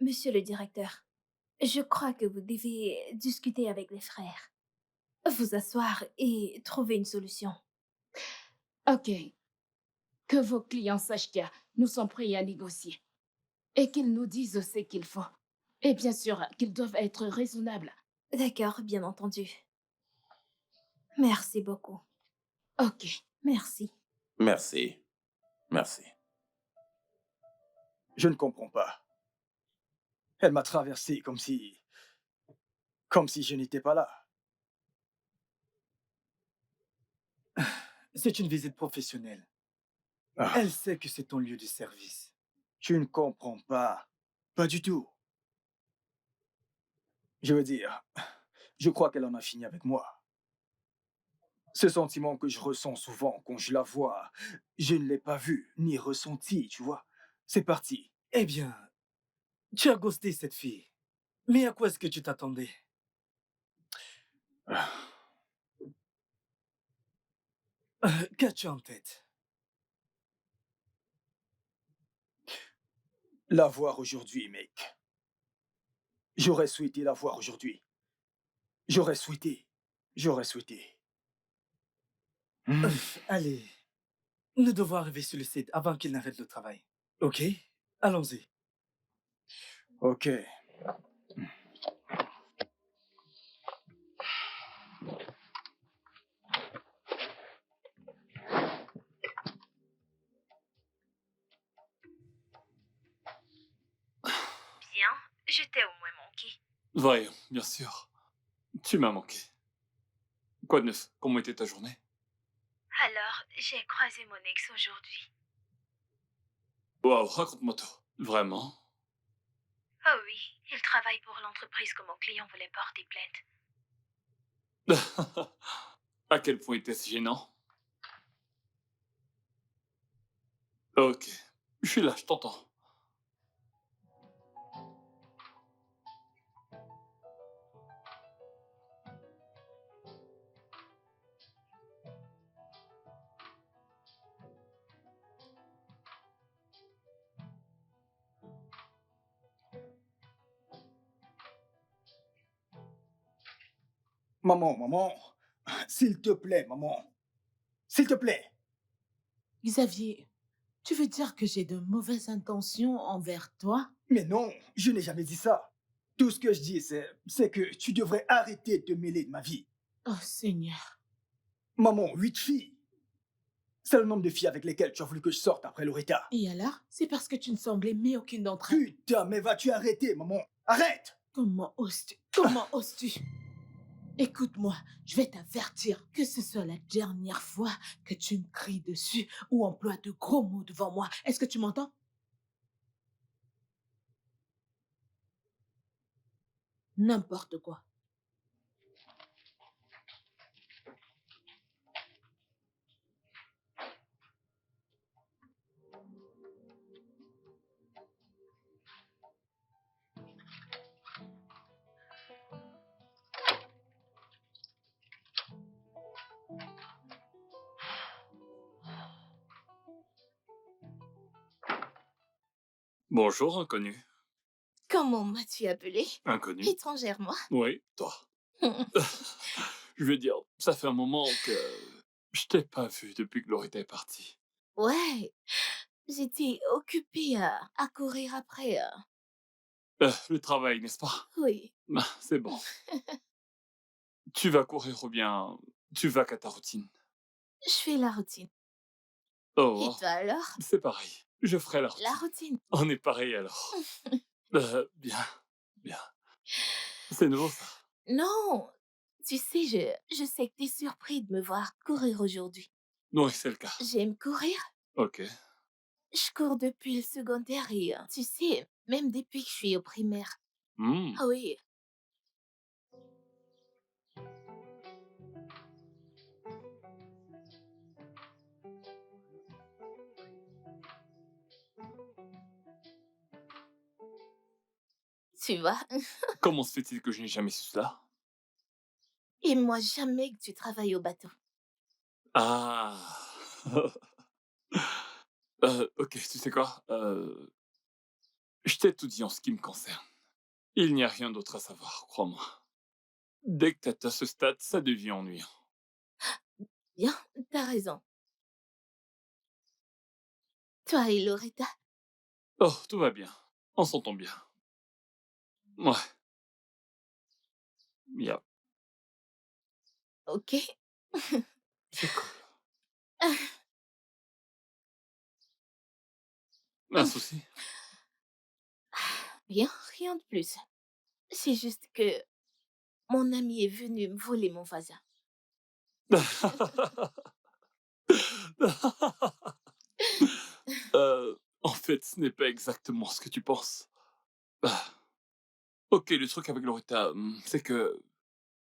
Monsieur le directeur, je crois que vous devez discuter avec les frères, vous asseoir et trouver une solution. Ok. Que vos clients sachent que nous sommes prêts à négocier. Et qu'ils nous disent ce qu'il faut. Et bien sûr, qu'ils doivent être raisonnables. D'accord, bien entendu. Merci beaucoup. Ok. Merci. Merci. Merci. Je ne comprends pas. Elle m'a traversé comme si je n'étais pas là. C'est une visite professionnelle. Ah, Elle sait que c'est ton lieu de service. tu ne comprends pas. Pas du tout. Je veux dire, je crois qu'elle en a fini avec moi. Ce sentiment que je ressens souvent quand je la vois, je ne l'ai pas vu ni ressenti, tu vois. C'est parti. Eh bien, tu as ghosté cette fille. Mais à quoi est-ce que tu t'attendais? Ah, Qu'as-tu en tête? la voir aujourd'hui, mec. J'aurais souhaité la voir aujourd'hui. J'aurais souhaité. J'aurais souhaité. Hmm. Allez, nous devons arriver sur le site avant qu'il n'arrête le travail. Ok? Allons-y. Ok. Bien, je t'ai au moins manqué. Voyons, bien sûr. Tu m'as manqué. Quoi de neuf? Comment était ta journée? Alors, j'ai croisé mon ex aujourd'hui. Waouh, raconte-moi tout. Vraiment? Oh oui, il travaille pour l'entreprise que mon client voulait porter plainte. À quel point était-ce gênant? Ok. Je suis là, je t'entends. Maman, s'il te plaît, maman. S'il te plaît. Xavier, tu veux dire que j'ai de mauvaises intentions envers toi? Mais non, je n'ai jamais dit ça. Tout ce que je dis, c'est que tu devrais arrêter de te mêler de ma vie. Oh Seigneur. Maman, 8 filles. C'est le nombre de filles avec lesquelles tu as voulu que je sorte après Loretta. Et alors? C'est parce que tu ne semblais aimer aucune d'entre elles. Putain, mais vas-tu arrêter, maman? Arrête! Comment oses-tu? Comment oses-tu? Écoute-moi, je vais t'avertir que ce soit la dernière fois que tu me cries dessus ou emploies de gros mots devant moi. Est-ce que tu m'entends? N'importe quoi. Bonjour, inconnu. Comment m'as-tu appelé? Inconnu? Étrangère, moi. Oui, toi. Je veux dire, ça fait un moment que je t'ai pas vu depuis que Loretta est partie. Ouais, j'étais occupée à courir après. Le travail, n'est-ce pas? Oui. Ah, c'est bon. Tu vas courir ou bien tu vas qu'à ta routine? Je fais la routine. Oh, Et toi alors? c'est pareil. Je ferai la La routine. routine. On est pareil alors. Bien, bien. C'est nouveau ça. Non, tu sais, je sais que t'es surpris de me voir courir aujourd'hui. Oui, c'est le cas. J'aime courir. Ok. Je cours depuis le secondaire et tu sais, même depuis que je suis au primaire. Hmm. Ah oui. Tu vois? Comment se fait-il que je n'ai jamais su cela? Et moi, jamais que tu travailles au bateau. Ah. Ok, tu sais quoi? Je t'ai tout dit en ce qui me concerne. Il n'y a rien d'autre à savoir, crois-moi. Dès que t'es à ce stade, ça devient ennuyant. Bien, t'as raison. Toi et Loretta, Oh, tout va bien. On s'entend bien. Ouais, yep, ok? c'est cool. Un souci? Bien, rien de plus. C'est juste que mon ami est venu me voler mon voisin. En fait, ce n'est pas exactement ce que tu penses. Ah, ok, le truc avec Loretta, c'est que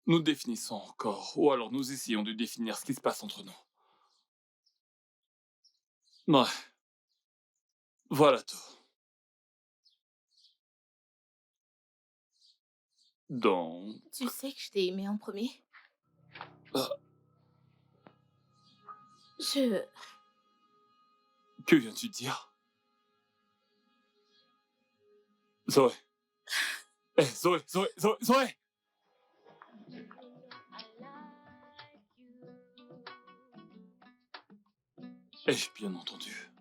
nous définissons encore, ou alors nous essayons de définir ce qui se passe entre nous. Ouais, voilà tout. Donc, Tu sais que je t'ai aimé en premier? ah, Je... que viens-tu de dire? Zoé. Eh, Zoé, Zoé, Zoé, Zoé! Ai-je bien entendu?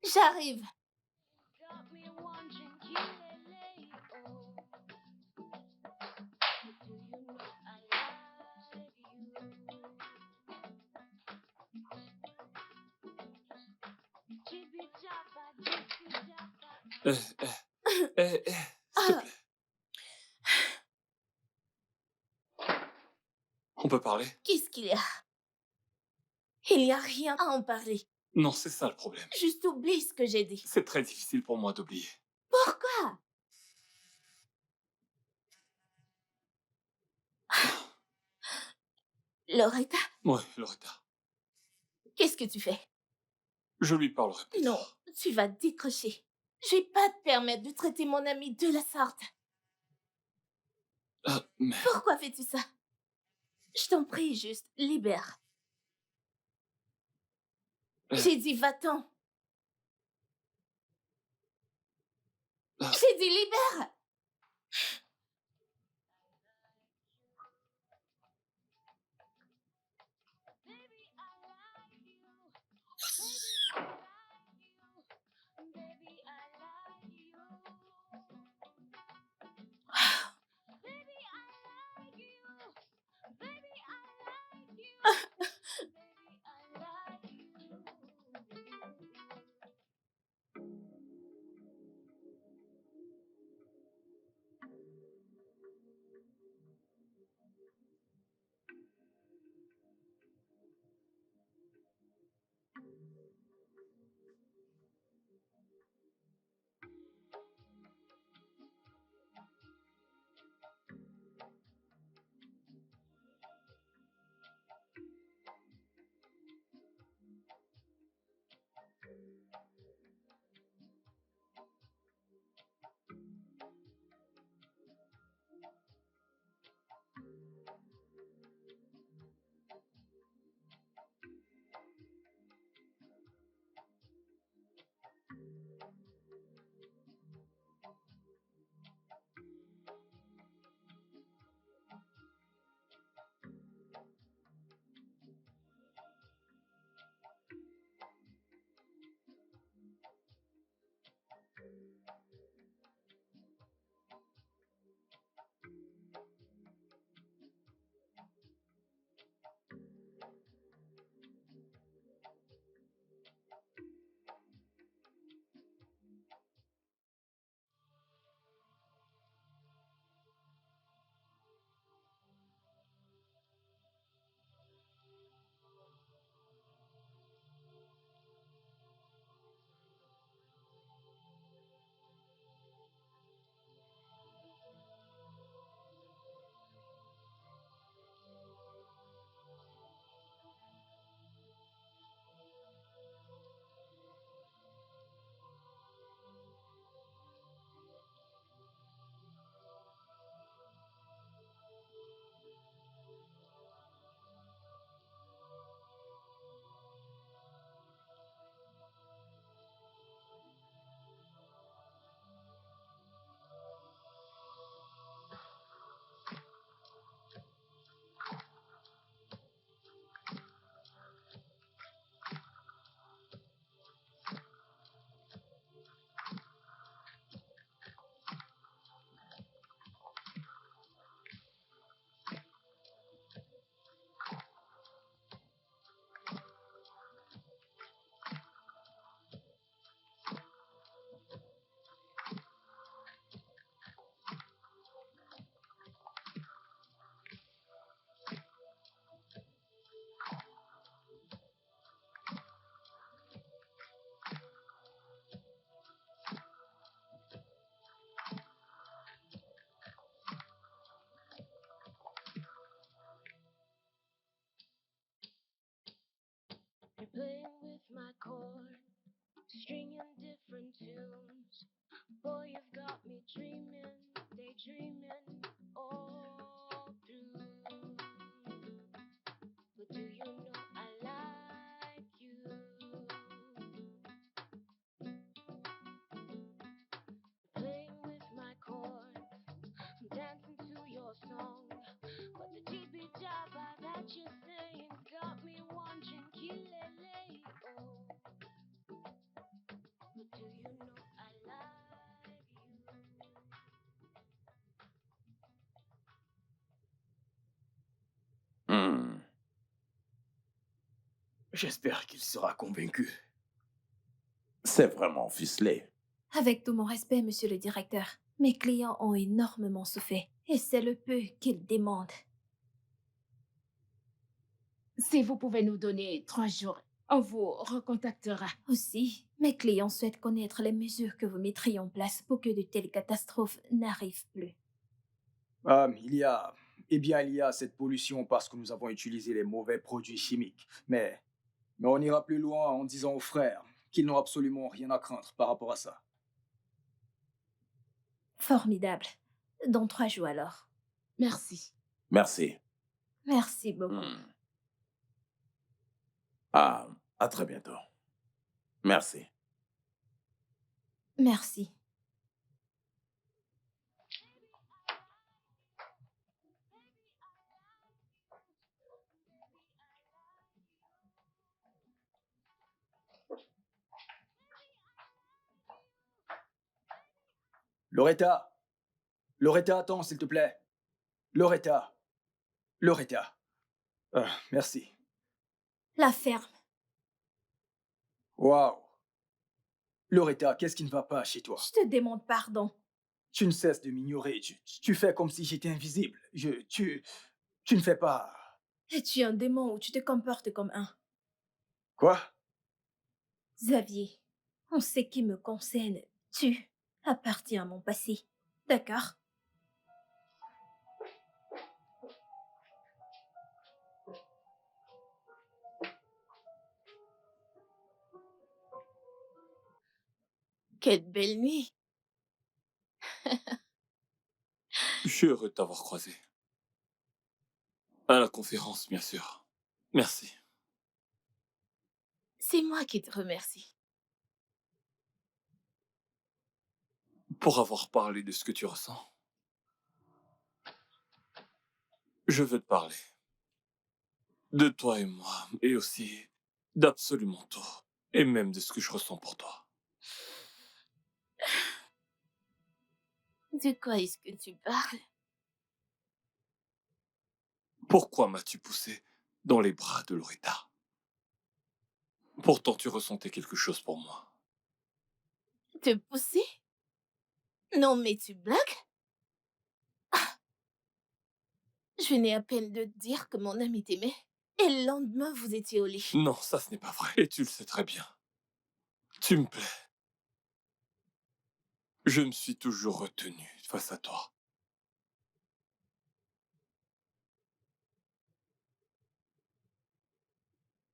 J'arrive. Eh, s'il te Ah, plaît. On peut parler? qu'est-ce qu'il y a? Il n'y a rien à en parler. Non, c'est ça le problème. Juste oublie ce que j'ai dit. C'est très difficile pour moi d'oublier. Pourquoi? Loretta, Ouais, Loretta. qu'est-ce que tu fais? Je lui parlerai plus Non, tard. tu vas décrocher. Je vais pas te permettre de traiter mon ami de la sorte. Mais... Pourquoi fais-tu ça? Je t'en prie, juste, libère. J'ai dit va-t'en. J'ai dit libère. different tunes. Boy, you've got me dreaming, daydreaming all through. But do you know I like you? Playing with my chords, I'm dancing to your song. But the jibby jabba that you're saying got me wondering, kilele, oh. But do you know I like you? Hmm. J'espère qu'il sera convaincu. C'est vraiment ficelé. Avec tout mon respect, monsieur le directeur, mes clients ont énormément souffert et c'est le peu qu'ils demandent. Si vous pouvez nous donner 3 jours, on vous recontactera. Aussi, mes clients souhaitent connaître les mesures que vous mettriez en place pour que de telles catastrophes n'arrivent plus. Il y a cette pollution parce que nous avons utilisé les mauvais produits chimiques. Mais on ira plus loin en disant aux frères qu'ils n'ont absolument rien à craindre par rapport à ça. Formidable. Dans 3 jours alors. Merci. Merci. Merci beaucoup. Hmm. À très bientôt. Merci. Merci. Loretta! Loretta, attends, s'il te plaît. Loretta! Loretta! Merci. La ferme. Waouh! Loretta, qu'est-ce qui ne va pas chez toi? Je te demande pardon. Tu ne cesses de m'ignorer. Tu fais comme si j'étais invisible. Tu ne fais pas... Es-tu un démon ou tu te comportes comme un? Quoi? Xavier, en ce qui me concerne, tu appartiens à mon passé. D'accord? Quelle belle nuit. Je suis heureux de t'avoir croisé. À la conférence, bien sûr. Merci. C'est moi qui te remercie. Pour avoir parlé de ce que tu ressens. Je veux te parler. De toi et moi, et aussi d'absolument tout. Et même de ce que je ressens pour toi. De quoi est-ce que tu parles? Pourquoi m'as-tu poussé dans les bras de Loretta? Pourtant, tu ressentais quelque chose pour moi. Te pousser? Non, mais tu blagues? Je venais à peine de te dire que mon ami t'aimait. Et le lendemain, vous étiez au lit. Non, ça ce n'est pas vrai. Et tu le sais très bien. Tu me plais. Je me suis toujours retenu face à toi.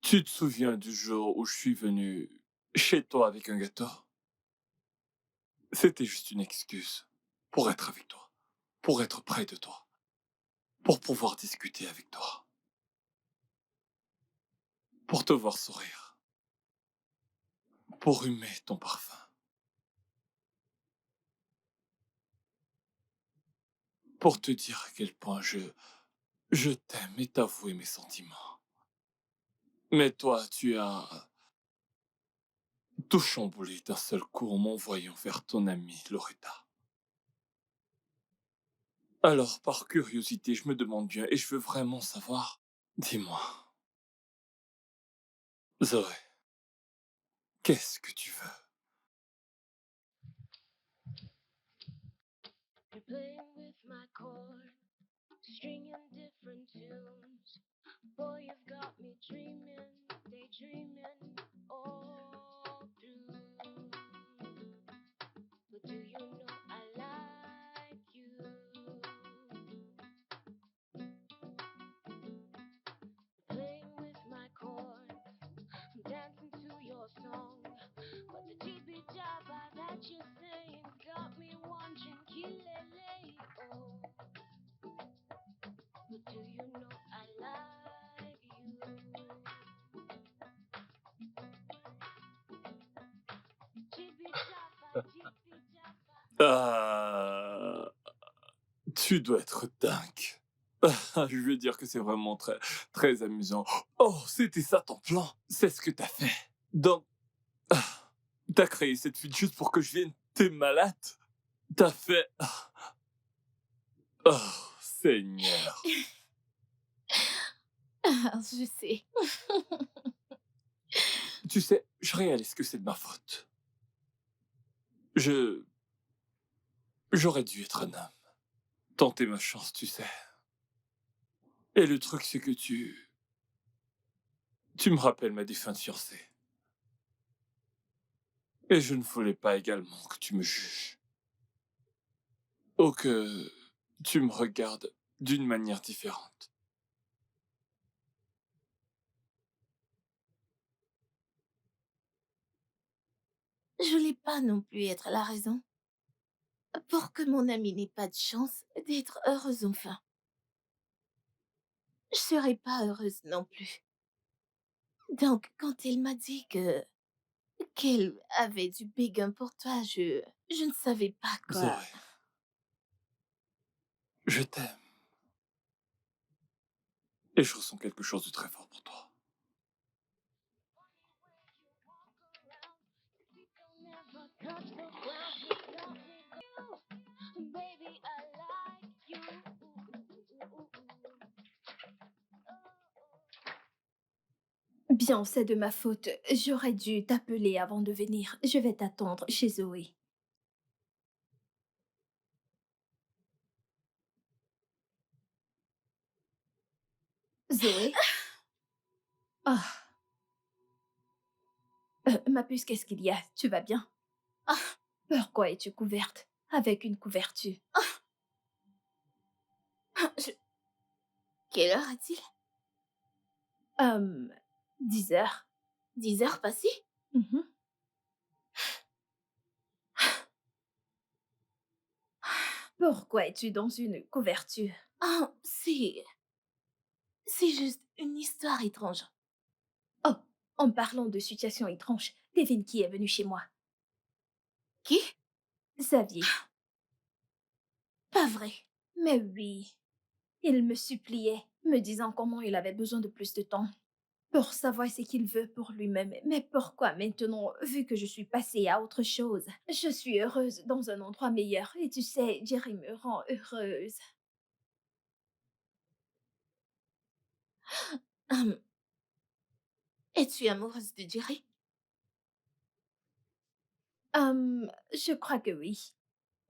Tu te souviens du jour où je suis venu chez toi avec un gâteau? C'était juste une excuse pour être avec toi, pour être près de toi, pour pouvoir discuter avec toi, pour te voir sourire, pour humer ton parfum, pour te dire à quel point je t'aime et t'avouer mes sentiments. Mais toi, tu as tout chamboulé d'un seul coup en m'envoyant vers ton amie Loretta. Alors, par curiosité, je me demande bien, et je veux vraiment savoir, dis-moi, Zoé, qu'est-ce que tu veux? You're playing with my chords, stringing different tunes. Boy, you've got me dreaming, daydreaming all through. But do you know I like you? Playing with my chords, I'm dancing to your song. But the jibby Ah, tu dois être dingue. Je veux dire que c'est vraiment très, très amusant. Oh, c'était ça ton plan. C'est ce que t'as fait. Donc, t'as créé cette fuite juste pour que je vienne. T'es malade. T'as fait. Oh, Seigneur. Ah, je sais. Tu sais, je réalise que c'est de ma faute. Je. J'aurais dû être un homme. Tenter ma chance, tu sais. Et le truc, c'est que tu me rappelles ma défunte fiancée. Et je ne voulais pas également que tu me juges. Ou que tu me regardes d'une manière différente. Je voulais pas non plus être la raison pour que mon amie n'ait pas de chance d'être heureuse enfin. Je serais pas heureuse non plus. Donc, quand elle m'a dit qu'elle avait du béguin pour toi, je ne savais pas quoi. Zoé, je t'aime. Et je ressens quelque chose de très fort pour toi. Baby, I like you. Bien, c'est de ma faute. J'aurais dû t'appeler avant de venir. Je vais t'attendre chez Zoé. Zoé? Ah, ma puce, qu'est-ce qu'il y a? Tu vas bien? Ah, Pourquoi es-tu couverte? Avec une couverture. je- Quelle heure est-il? 10 heures. 10 heures passées? Mhm. Pourquoi es-tu dans une couverture? Ah, c'est juste une histoire étrange. Oh, en parlant de situation étrange, devine qui est venu chez moi. Qui? Xavier. Pas vrai. Mais oui. Il me suppliait, me disant comment il avait besoin de plus de temps pour savoir ce qu'il veut pour lui-même. Mais pourquoi maintenant, vu que je suis passée à autre chose? Je suis heureuse dans un endroit meilleur et tu sais, Jerry me rend heureuse. Hum, Es-tu amoureuse de Jerry? Je crois que oui.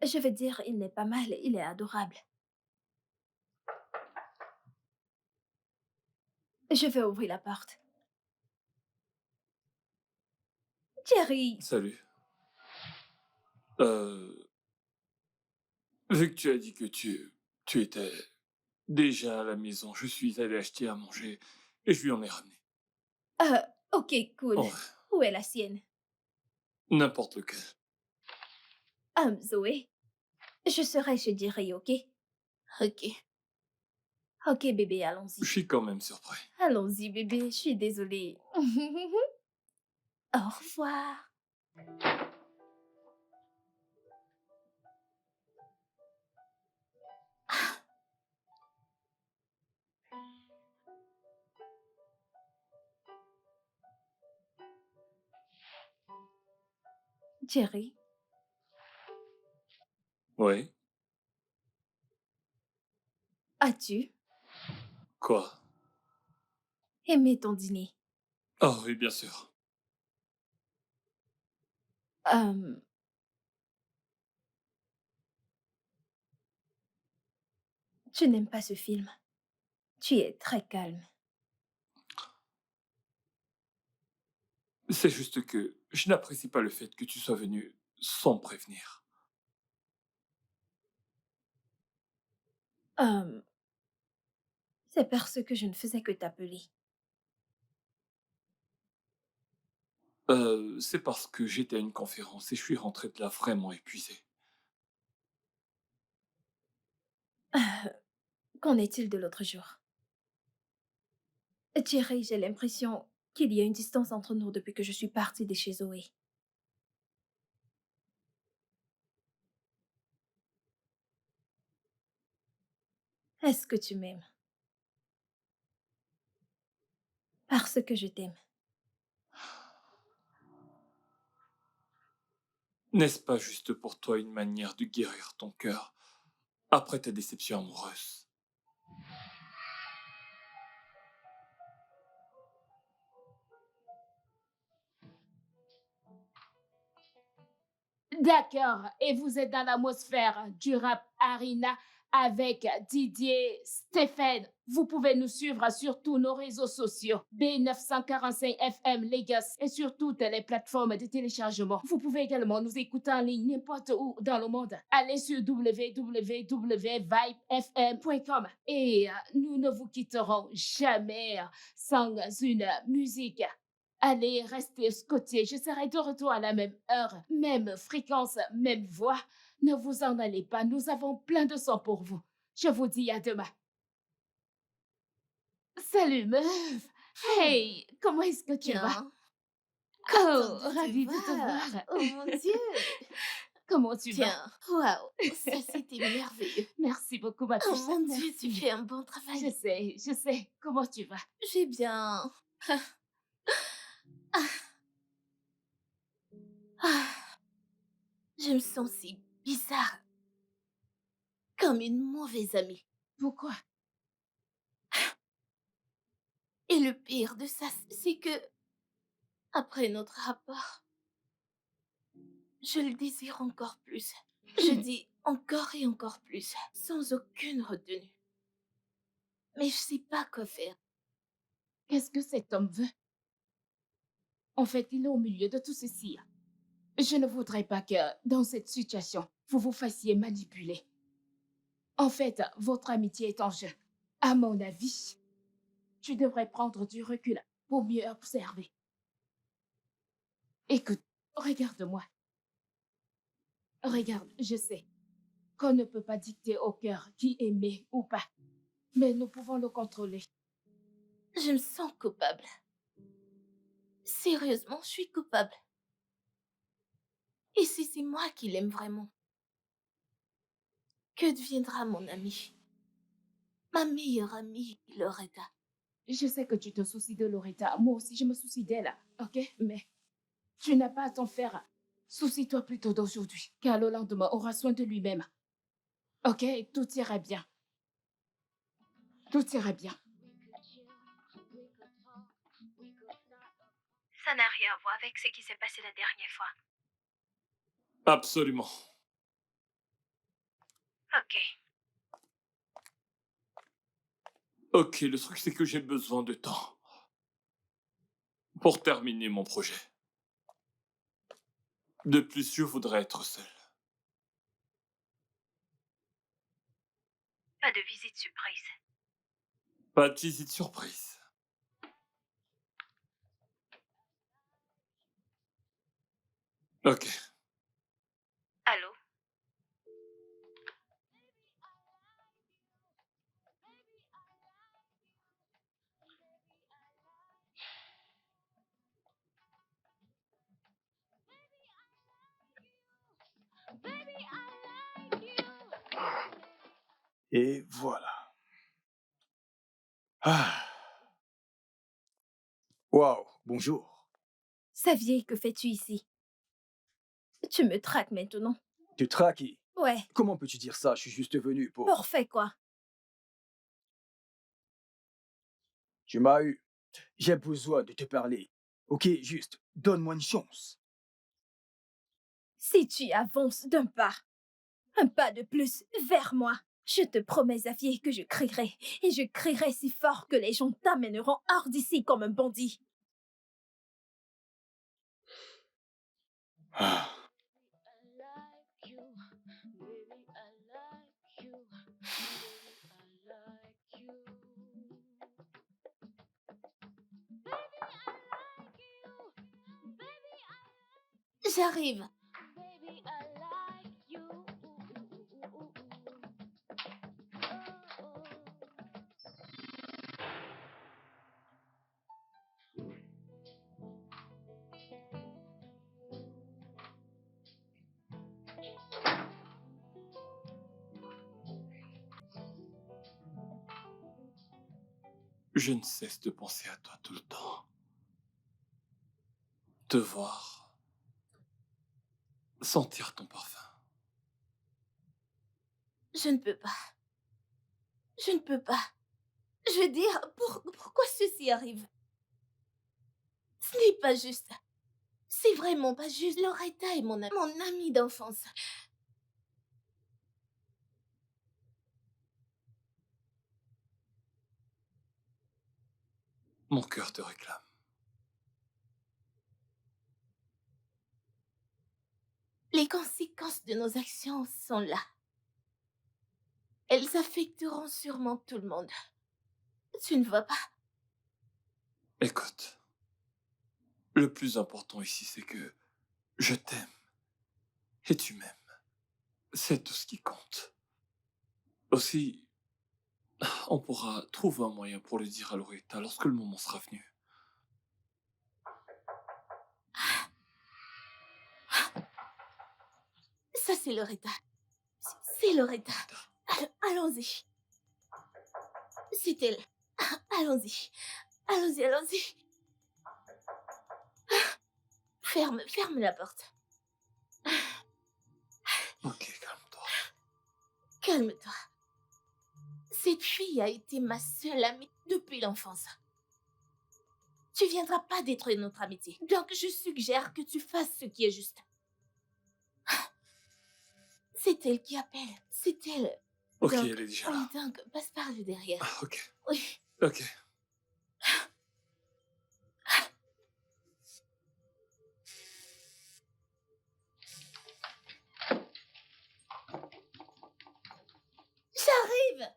Je veux dire, il n'est pas mal, il est adorable. Je vais ouvrir la porte. Jerry! Salut. Vu que tu as dit que tu étais déjà à la maison, je suis allé acheter à manger et je lui en ai ramené. Ok, cool. Oh, Où est la sienne? n'importe lequel. Zoé, je serai chez Jerry, ok? Ok. Ok, bébé, Je allons-y. suis quand même surpris. Allons-y, bébé, je suis désolée. Au revoir. Jerry, Oui. as-tu Quoi? aimé ton dîner? Oh oui, bien sûr. Euh, tu n'aimes pas ce film. Tu es très calme. C'est juste que je n'apprécie pas le fait que tu sois venu sans me prévenir. Euh, c'est parce que je ne faisais que t'appeler. C'est parce que j'étais à une conférence et je suis rentré de là vraiment épuisé. Qu'en est-il de l'autre jour? Jerry, j'ai l'impression qu'il y a une distance entre nous depuis que je suis partie de chez Zoé. Est-ce que tu m'aimes? Parce que je t'aime. N'est-ce pas juste pour toi une manière de guérir ton cœur après ta déception amoureuse? D'accord, et vous êtes dans l'atmosphère du rap Arena avec Didier Stéphane. Vous pouvez nous suivre sur tous nos réseaux sociaux, B945 FM Lagos et sur toutes les plateformes de téléchargement. Vous pouvez également nous écouter en ligne n'importe où dans le monde. Allez sur www.vibefm.com et nous ne vous quitterons jamais sans une musique. Allez, restez scotché. Je serai de retour à la même heure, même fréquence, même voix. Ne vous en allez pas. Nous avons plein de sang pour vous. Je vous dis à demain. Salut, meuf. Hey, comment est-ce que tu vas? Bien. Oh, Attends de ravie te de te voir. voir. Oh mon Dieu. Comment tu vas? Tiens, waouh, ça c'était merveilleux. Merci beaucoup, ma Oh puce. mon Dieu, tu Merci. fais un bon Je travail. sais, je sais. Comment tu vas? J'ai bien. Ah, je me sens si bizarre, comme une mauvaise amie. Pourquoi? Et le pire de ça, c'est que, après notre rapport, je le désire encore plus. Je dis encore et encore plus, sans aucune retenue. Mais je sais pas quoi faire. Qu'est-ce que cet homme veut? En fait, il est au milieu de tout ceci. Je ne voudrais pas que, dans cette situation, vous vous fassiez manipuler. En fait, votre amitié est en jeu. À mon avis, tu devrais prendre du recul pour mieux observer. Écoute, regarde-moi. Regarde, je sais qu'on ne peut pas dicter au cœur qui aimer ou pas, mais nous pouvons le contrôler. Je me sens coupable. Sérieusement, je suis coupable. Et si c'est moi qui l'aime vraiment, que deviendra mon ami? Ma meilleure amie, Loretta. Je sais que tu te soucies de Loretta. Moi aussi, je me soucie d'elle, ok? Mais tu n'as pas à t'en faire. Soucie-toi plutôt d'aujourd'hui, car le lendemain aura soin de lui-même. Ok? Tout ira bien. Tout ira bien. Ça n'a rien à voir avec ce qui s'est passé la dernière fois. Absolument. Ok. Ok, le truc c'est que j'ai besoin de temps pour terminer mon projet. De plus, je voudrais être seul. Pas de visite surprise. Pas de visite surprise. Ok. Allô? Et voilà. Ah. Waouh, bonjour. Xavier, que fais-tu ici? Tu me traques maintenant. Te traquer? Ouais, Comment peux-tu dire ça? Je suis juste venu pour... pour faire quoi? Tu m'as eu. J'ai besoin de te parler. Ok, juste, donne-moi une chance. Si tu avances d'un pas, un pas de plus vers moi, je te promets, Xavier, que je crierai. Et je crierai si fort que les gens t'amèneront hors d'ici comme un bandit. Ah. J'arrive. Je ne cesse de penser à toi tout le temps. Te voir, sentir ton parfum. Je ne peux pas. Je ne peux pas. Je veux dire, pourquoi ceci arrive? Ce n'est pas juste. C'est vraiment pas juste. Loretta est mon amie d'enfance. Mon cœur te réclame. Les conséquences de nos actions sont là. Elles affecteront sûrement tout le monde. Tu ne vois pas? Écoute, le plus important ici, c'est que je t'aime et tu m'aimes. C'est tout ce qui compte. Aussi, on pourra trouver un moyen pour le dire à Loretta lorsque le moment sera venu. Ça, c'est Loretta. C'est Loretta. Allons-y. C'est elle. Allons-y. Allons-y, allons-y. Ferme la porte. Ok, calme-toi. Calme-toi. Cette fille a été ma seule amie depuis l'enfance. Tu viendras pas détruire notre amitié. Donc, je suggère que tu fasses ce qui est juste. C'est elle qui appelle. C'est elle. Ok, Donc, elle est déjà là. oui, donc, passe par le derrière. Ah, ok. Oui. Ok. J'arrive.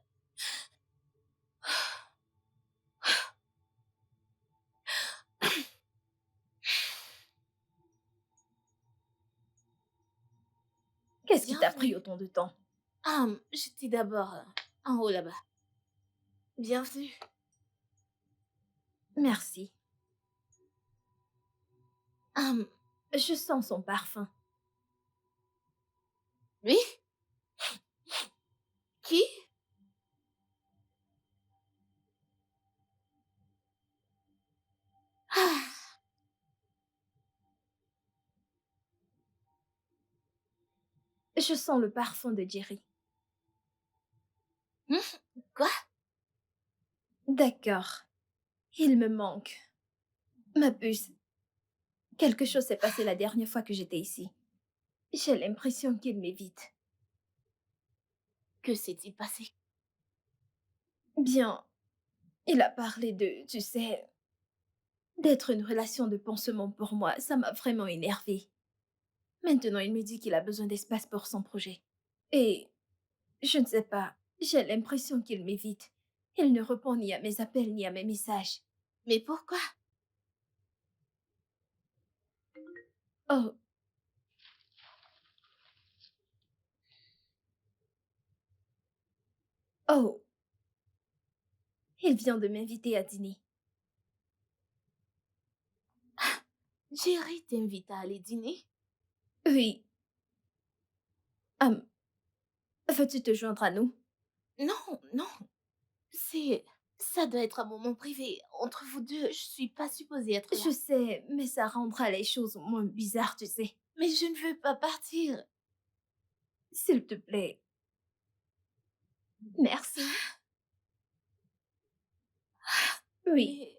Qu'est-ce qui t'a Bienvenue. pris autant de temps? J'étais d'abord en haut là-bas. Bienvenue. Merci. Hum, Je sens son parfum. oui? Qui? Ah, Je sens le parfum de Jerry. quoi? D'accord. Il me manque. Ma puce. Quelque chose s'est passé la dernière fois que j'étais ici. J'ai l'impression qu'il m'évite. Que s'est-il passé? Bien, il a parlé de, tu sais, d'être une relation de pansement pour moi. Ça m'a vraiment énervée. Maintenant, il me dit qu'il a besoin d'espace pour son projet. Et je ne sais pas, j'ai l'impression qu'il m'évite. Il ne répond ni à mes appels ni à mes messages. Mais pourquoi? Oh. Oh. Il vient de m'inviter à dîner. Jerry t'invite à aller dîner? Oui. Veux-tu te joindre à nous? Non, non. Ça doit être un moment privé. Entre vous deux, je suis pas supposée être là. Je sais, mais ça rendra les choses moins bizarres, tu sais. Mais je ne veux pas partir. S'il te plaît. Merci. Oui. Mais-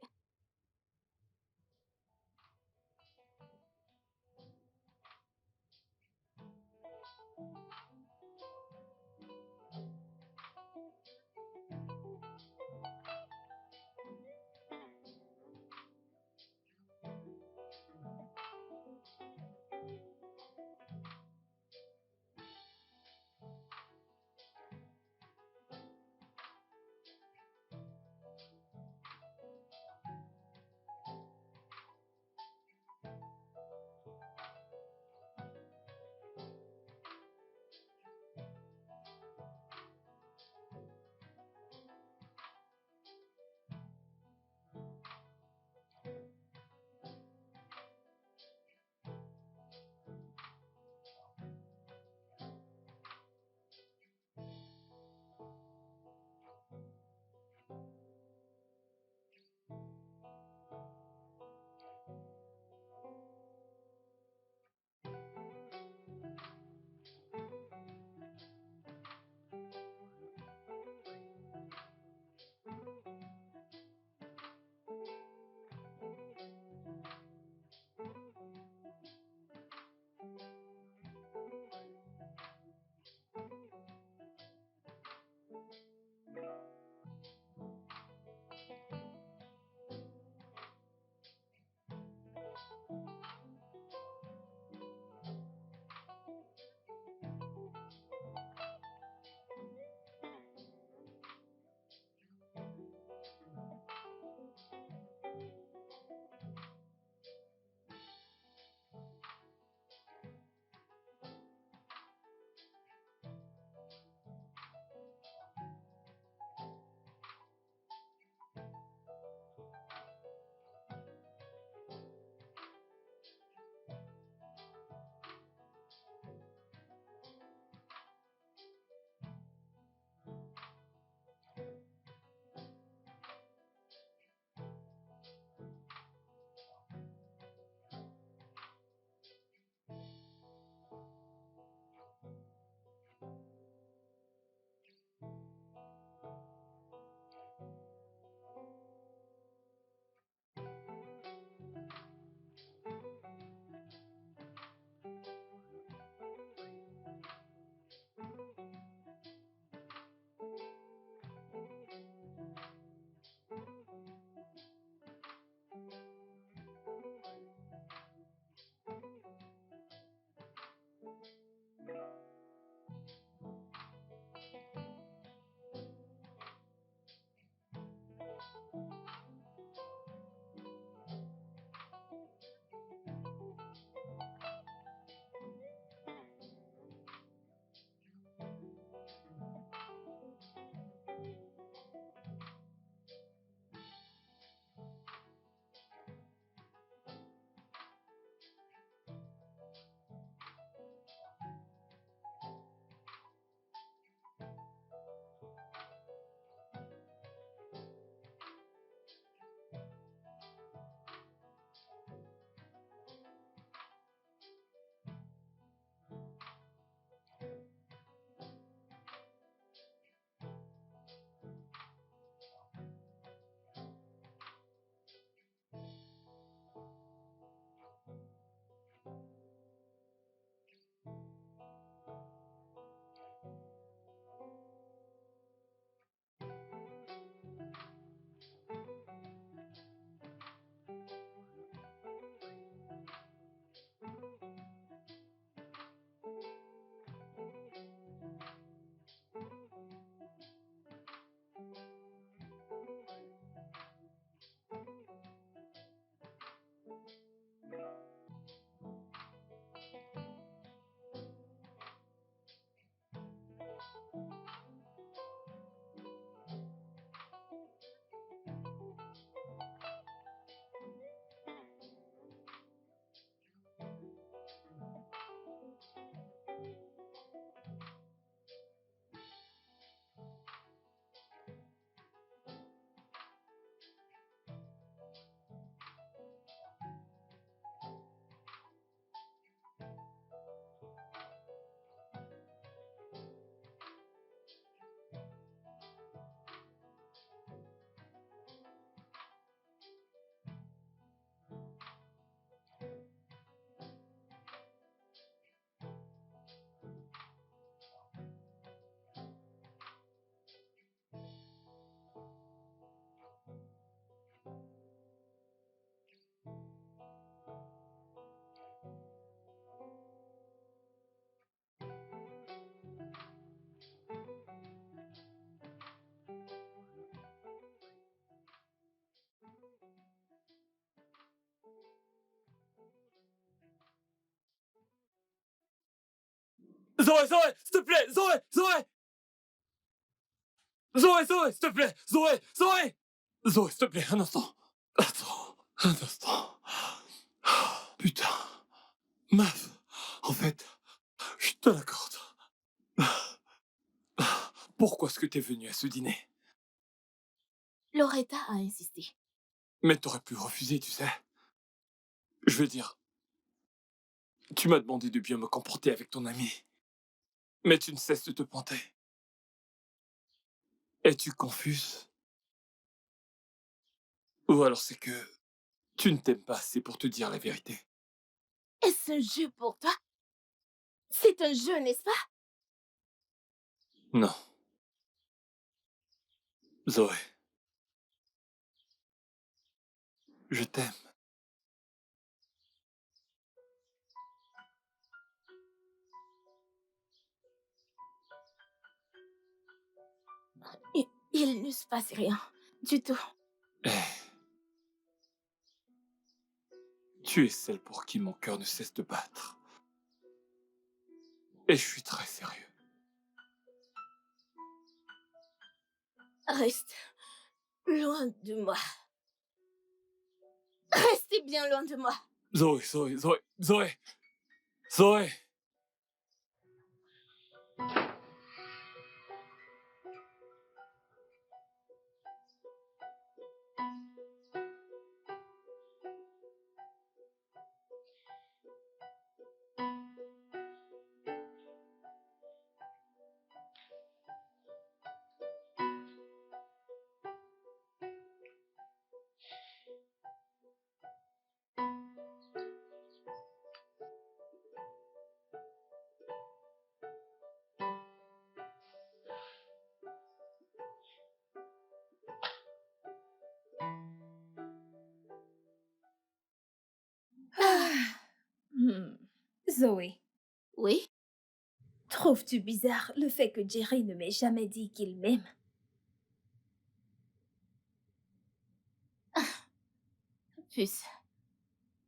Zoé, Zoé, s'il te plaît, Zoé, Zoé! Zoé, Zoé, s'il te plaît, Zoé, Zoé! Zoé, s'il te plaît, un instant. Attends, un instant. Putain. Meuf, en fait, je te l'accorde. Pourquoi est-ce que t'es venue à ce dîner? Loretta a insisté. Mais t'aurais pu refuser, tu sais. Je veux dire, tu m'as demandé de bien me comporter avec ton ami. Mais tu ne cesses de te pointer. Es-tu confuse? Ou alors c'est que tu ne t'aimes pas assez pour te dire la vérité? Est-ce un jeu pour toi? C'est un jeu, n'est-ce pas? Non. Zoé. Je t'aime. Il ne se passe rien du tout. Eh. Tu es celle pour qui mon cœur ne cesse de battre. Et je suis très sérieux. Reste loin de moi. Restez bien loin de moi. Zoé, Zoé, Zoé, Zoé, Zoé. Zoé, Oui? trouves-tu bizarre le fait que Jerry ne m'ait jamais dit qu'il m'aime? Puce.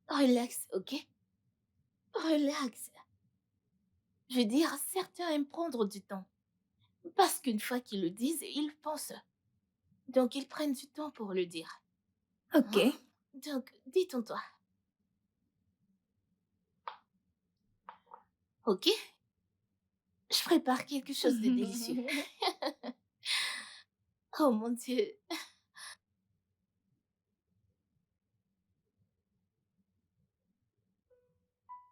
Relax, ok? Relax. Je veux dire, certains aiment prendre du temps. Parce qu'une fois qu'ils le disent, ils pensent. Donc ils prennent du temps pour le dire. Ok. Donc, détends-toi. Ok? Je prépare quelque chose de délicieux. Oh mon Dieu.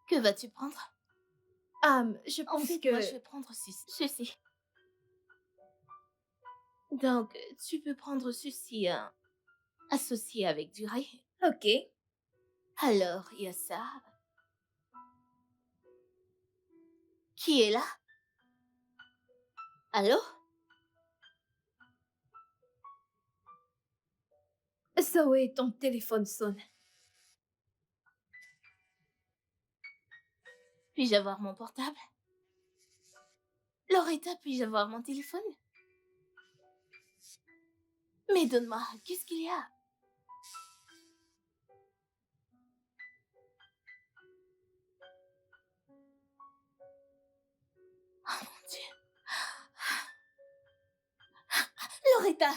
Que vas-tu prendre? Je En pense fait, que... moi, je vais prendre ceci. Donc, tu peux prendre ceci associé avec du riz. Ok. Alors, il y a ça. Qui est là? Allô? Zoé, ton téléphone sonne. Puis-je avoir mon portable? Loretta, puis-je avoir mon téléphone? Mais donne-moi, qu'est-ce qu'il y a? Oh mon Dieu. Loretta!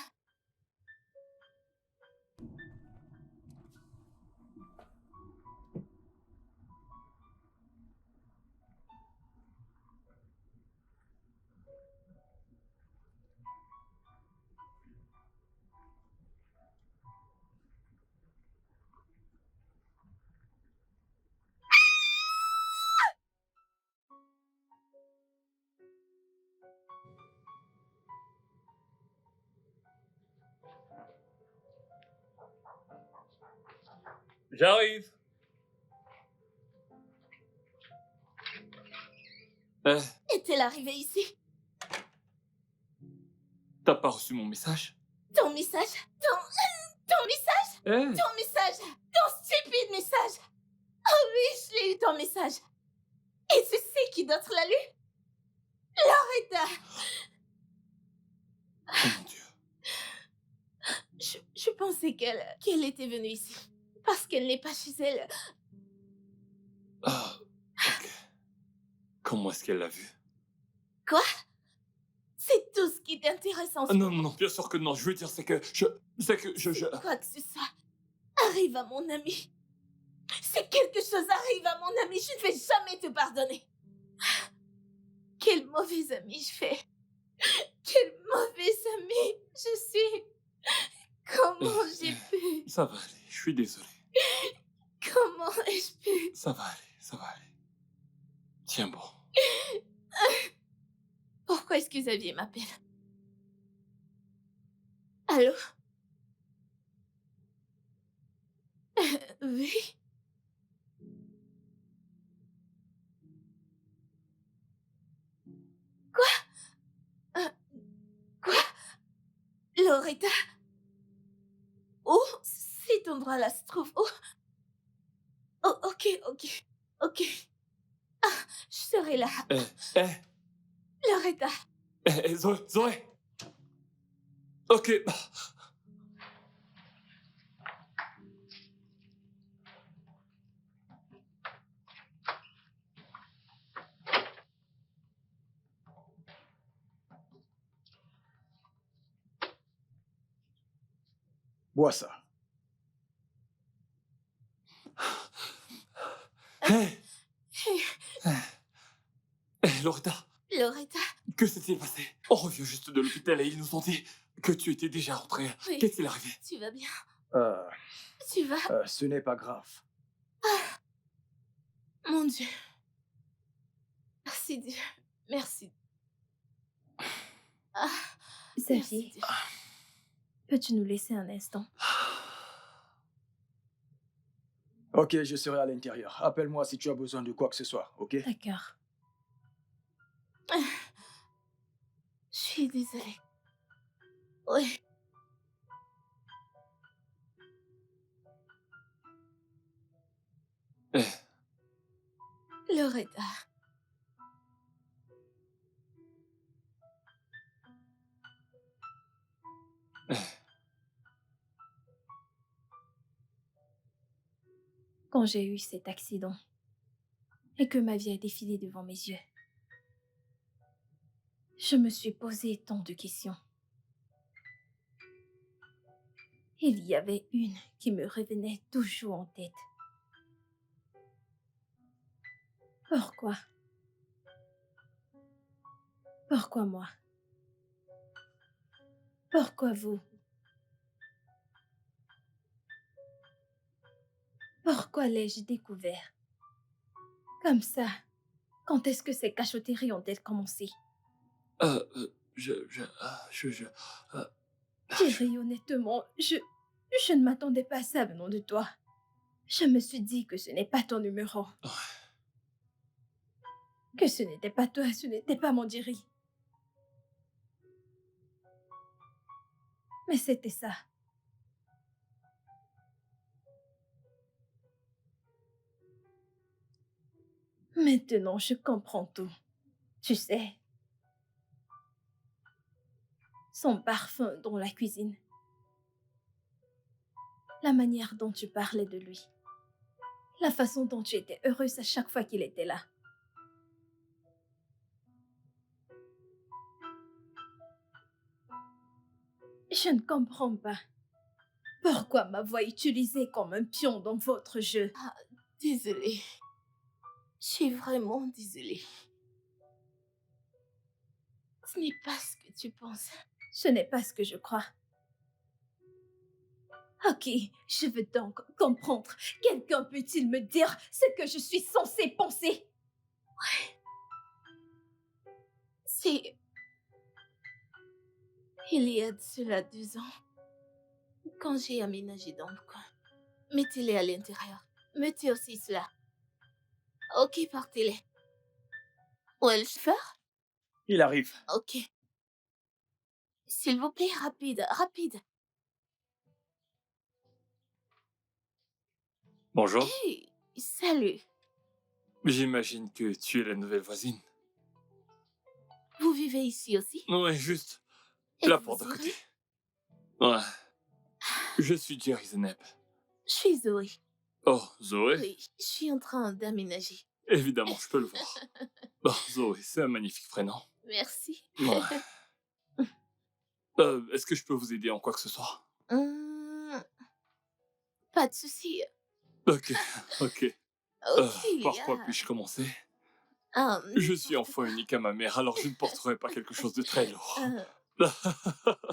J'arrive. Est-elle arrivée ici? T'as pas reçu mon message? Ton message? Ton message? Eh. Ton message? Ton stupide message? Oh oui, je l'ai eu, ton message. Et tu sais qui d'autre l'a lu? Loretta! Oh mon Dieu. Je pensais qu'elle était venue ici. Parce qu'elle n'est pas chez elle. Ah, ok. Comment est-ce qu'elle l'a vu? Quoi? C'est tout ce qui t'intéresse en ce Non, moment? non, bien sûr que non. Je veux dire, c'est que je... Quoi que ce soit arrive à mon ami. Si quelque chose arrive à mon ami, je ne vais jamais te pardonner. Quel mauvais ami je fais. Quel mauvais ami je suis. Comment j'ai pu? Ça va aller, je suis désolé. Comment ai-je pu? Ça va aller, ça va aller. Tiens bon. Pourquoi est-ce que Xavier m'appelle? Allô? Oui? Quoi? Loretta? Où cet endroit-là se trouve où? Oh, ok. Ah, je serai là. Eh, Loretta. Zoé. Ok. Bois ça. Hé, Loretta, Loretta. que s'est-il passé? On revient juste de l'hôpital et ils nous ont dit que tu étais déjà rentrée. Oui. Qu'est-il arrivé? Tu vas bien? Euh, Tu vas? ce n'est pas grave. Mon Dieu. Merci Dieu. Merci. Ah, Xavier, merci Dieu. peux-tu nous laisser un instant? Ok, je serai à l'intérieur. Appelle-moi si tu as besoin de quoi que ce soit, ok? D'accord. Je suis désolée. Oui. Eh, Loretta. Quand j'ai eu cet accident et que ma vie a défilé devant mes yeux, je me suis posé tant de questions. Il y avait une qui me revenait toujours en tête. Pourquoi? Pourquoi moi? Pourquoi vous? Pourquoi l'ai-je découvert? Comme ça, quand est-ce que ces cachotteries ont-elles commencé? Thierry, honnêtement, je ne m'attendais pas à ça venant de toi. Je me suis dit que ce n'est pas ton numéro. Que ce n'était pas toi, ce n'était pas mon Thierry. Mais c'était ça. Maintenant, je comprends tout. Tu sais, son parfum dans la cuisine. La manière dont tu parlais de lui. La façon dont tu étais heureuse à chaque fois qu'il était là. Je ne comprends pas. Pourquoi m'avoir utilisée comme un pion dans votre jeu? Ah, désolée. Je suis vraiment désolée. Ce n'est pas ce que tu penses. Ce n'est pas ce que je crois. Ok, je veux donc comprendre. Quelqu'un peut-il me dire ce que je suis censée penser? C'est... Il y a de cela 2 ans, quand j'ai aménagé dans le coin. Mettez-les à l'intérieur. Mettez aussi cela. Ok, partez-les. Où est le chauffeur? Il arrive. Ok. S'il vous plaît, rapide. Bonjour. Hey, salut. J'imagine que tu es la nouvelle voisine. Vous vivez ici aussi? Ouais, juste Et la vous porte à Zoé? côté. Ouais. Je suis Jerry Zeneb. Je suis Zoé. Oh, Zoé? Oui, je suis en train d'aménager. Évidemment, je peux le voir. Oh, Zoé, c'est un magnifique prénom. Merci. Ouais. Est-ce que je peux vous aider en quoi que ce soit? Pas de souci. Ok, ok. Ok, Par quoi Léa. puis-je commencer? Je suis N'importe enfant quoi. unique à ma mère, alors je ne porterai pas quelque chose de très lourd.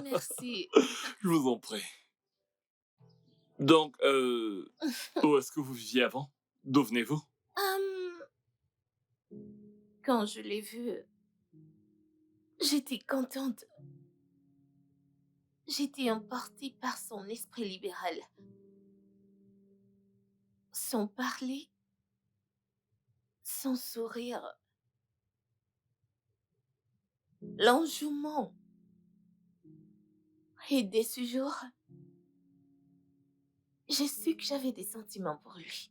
Merci. Je vous en prie. Donc, où est-ce que vous viviez avant? D'où venez-vous? Hum, Quand je l'ai vu, j'étais contente. J'étais emportée par son esprit libéral. Son parler, son sourire, l'enjouement. Et dès ce jour, j'ai su que j'avais des sentiments pour lui.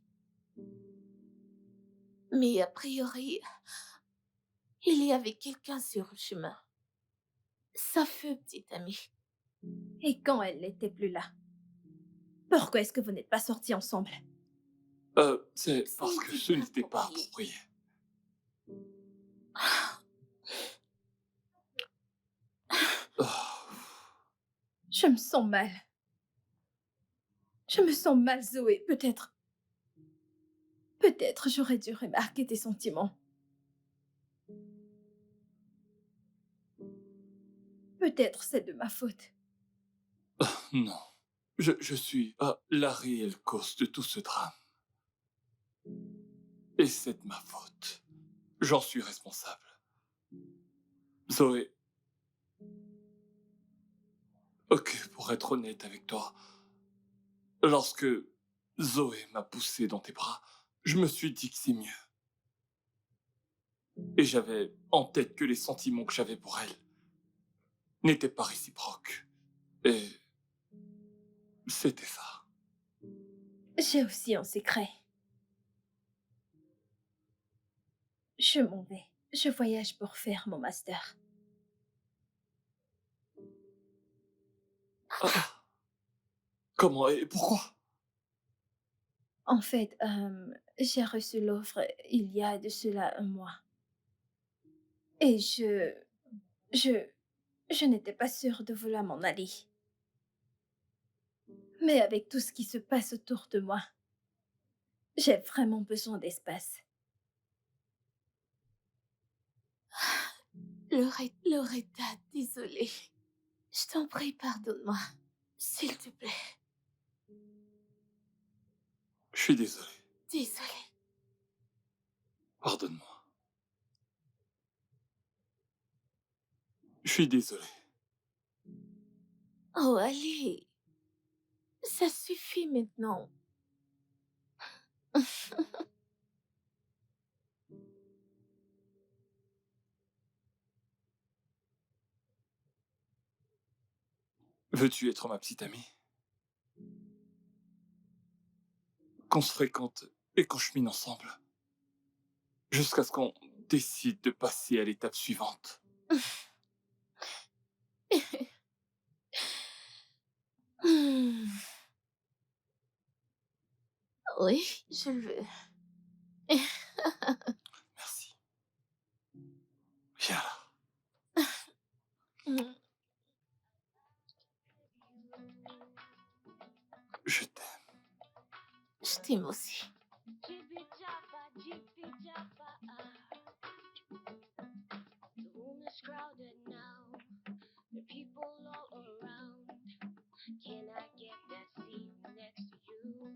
Mais a priori, il y avait quelqu'un sur le chemin. Sa feu petite amie. Et quand elle n'était plus là? Pourquoi est-ce que vous n'êtes pas sortis ensemble? C'est Ce parce que n'était ce pas n'était pas approprié. approprié. Oh, Je me sens mal. Je me sens mal, Zoé. Peut-être j'aurais dû remarquer tes sentiments. Peut-être c'est de ma faute. non. Je suis la réelle cause de tout ce drame. Et c'est de ma faute. J'en suis responsable. Zoé. Ok, pour être honnête avec toi, lorsque Zoé m'a poussé dans tes bras, je me suis dit que c'est mieux. Et j'avais en tête que les sentiments que j'avais pour elle n'étaient pas réciproques. Et c'était ça. J'ai aussi un secret. Je m'en vais. Je voyage pour faire mon master. Ah, comment et pourquoi? En fait, j'ai reçu l'offre il y a de cela un mois. Et je n'étais pas sûre de vouloir m'en aller. Mais avec tout ce qui se passe autour de moi, j'ai vraiment besoin d'espace. Loretta, désolée. Je t'en prie, pardonne-moi. S'il te plaît. Je suis désolé. Désolée. Pardonne-moi. Je suis désolé. Oh, allez. Ça suffit maintenant. Veux-tu être ma petite amie? Qu'on se fréquente et qu'on chemine ensemble. Jusqu'à ce qu'on décide de passer à l'étape suivante. Hmm. Oui, je le veux. Merci. Viens là. Hmm. Je t'aime. Je t'aime aussi. Jibby jabba, jibby jabba. The room is crowded now. There are people all around. Can I get that seat next to you?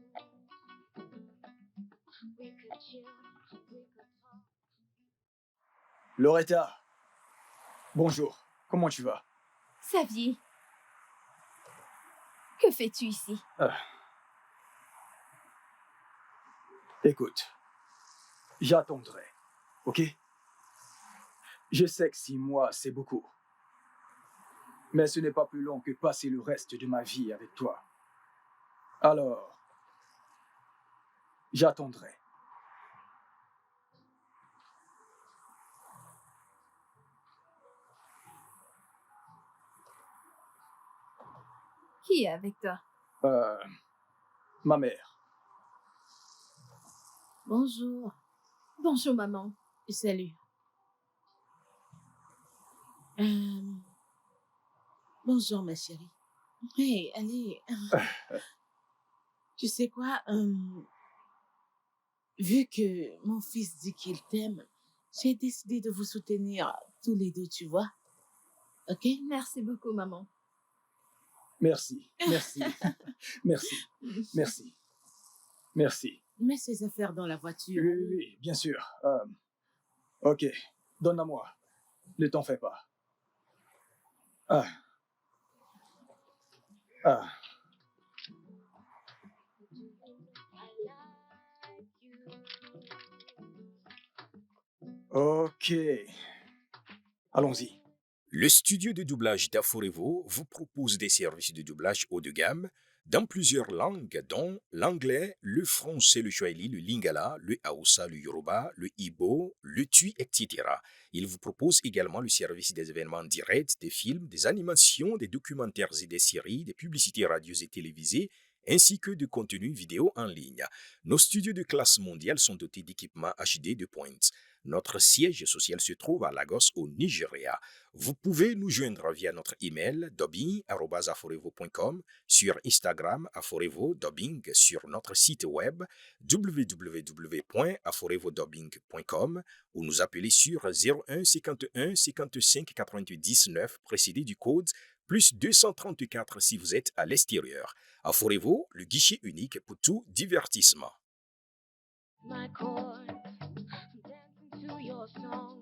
We could chill, we could talk. Loretta, bonjour. Comment tu vas? Xavier, que fais-tu ici? Écoute, j'attendrai, ok? Je sais que 6 mois, c'est beaucoup. Mais ce n'est pas plus long que passer le reste de ma vie avec toi. Alors, j'attendrai. Qui est avec toi? Ma mère. Bonjour. Bonjour, maman. Salut. Euh, bonjour, ma chérie. Hey, allez. Tu sais quoi? Vu que mon fils dit qu'il t'aime, j'ai décidé de vous soutenir tous les deux, tu vois. OK? Merci beaucoup, maman. Merci, merci, merci, merci, merci. Mets ses affaires dans la Oui, voiture. oui, oui, bien sûr. Ok, donne-la-moi. Ne t'en fais pas. Ah, ah. Ok. Allons-y. Le studio de doublage d'Aforevo vous propose des services de doublage haut de gamme dans plusieurs langues, dont l'anglais, le français, le swahili, le lingala, le hausa, le yoruba, le igbo, le tui, etc. Il vous propose également le service des événements directs, des films, des animations, des documentaires et des séries, des publicités radios et télévisées, ainsi que de contenus vidéo en ligne. Nos studios de classe mondiale sont dotés d'équipements HD de pointe. Notre siège social se trouve à Lagos, au Nigeria. Vous pouvez nous joindre via notre email dubbing@aforevo.com, sur Instagram Aforevo Dubbing, sur notre site web www.aforevodubbing.com ou nous appeler sur 01 51 55 90 9 précédé du code plus 234 si vous êtes à l'extérieur. Aforevo, le guichet unique pour tout divertissement. My chords, dancing to your song,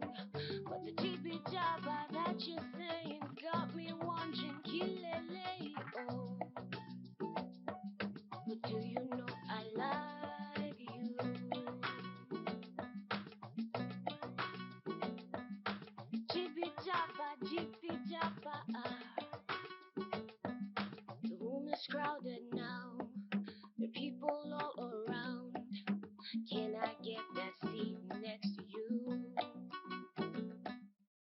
but the jibby jabber that you're saying got me wondering, kilele, oh. But do you know I like you? Jibby jabber, ah. The room is crowded now.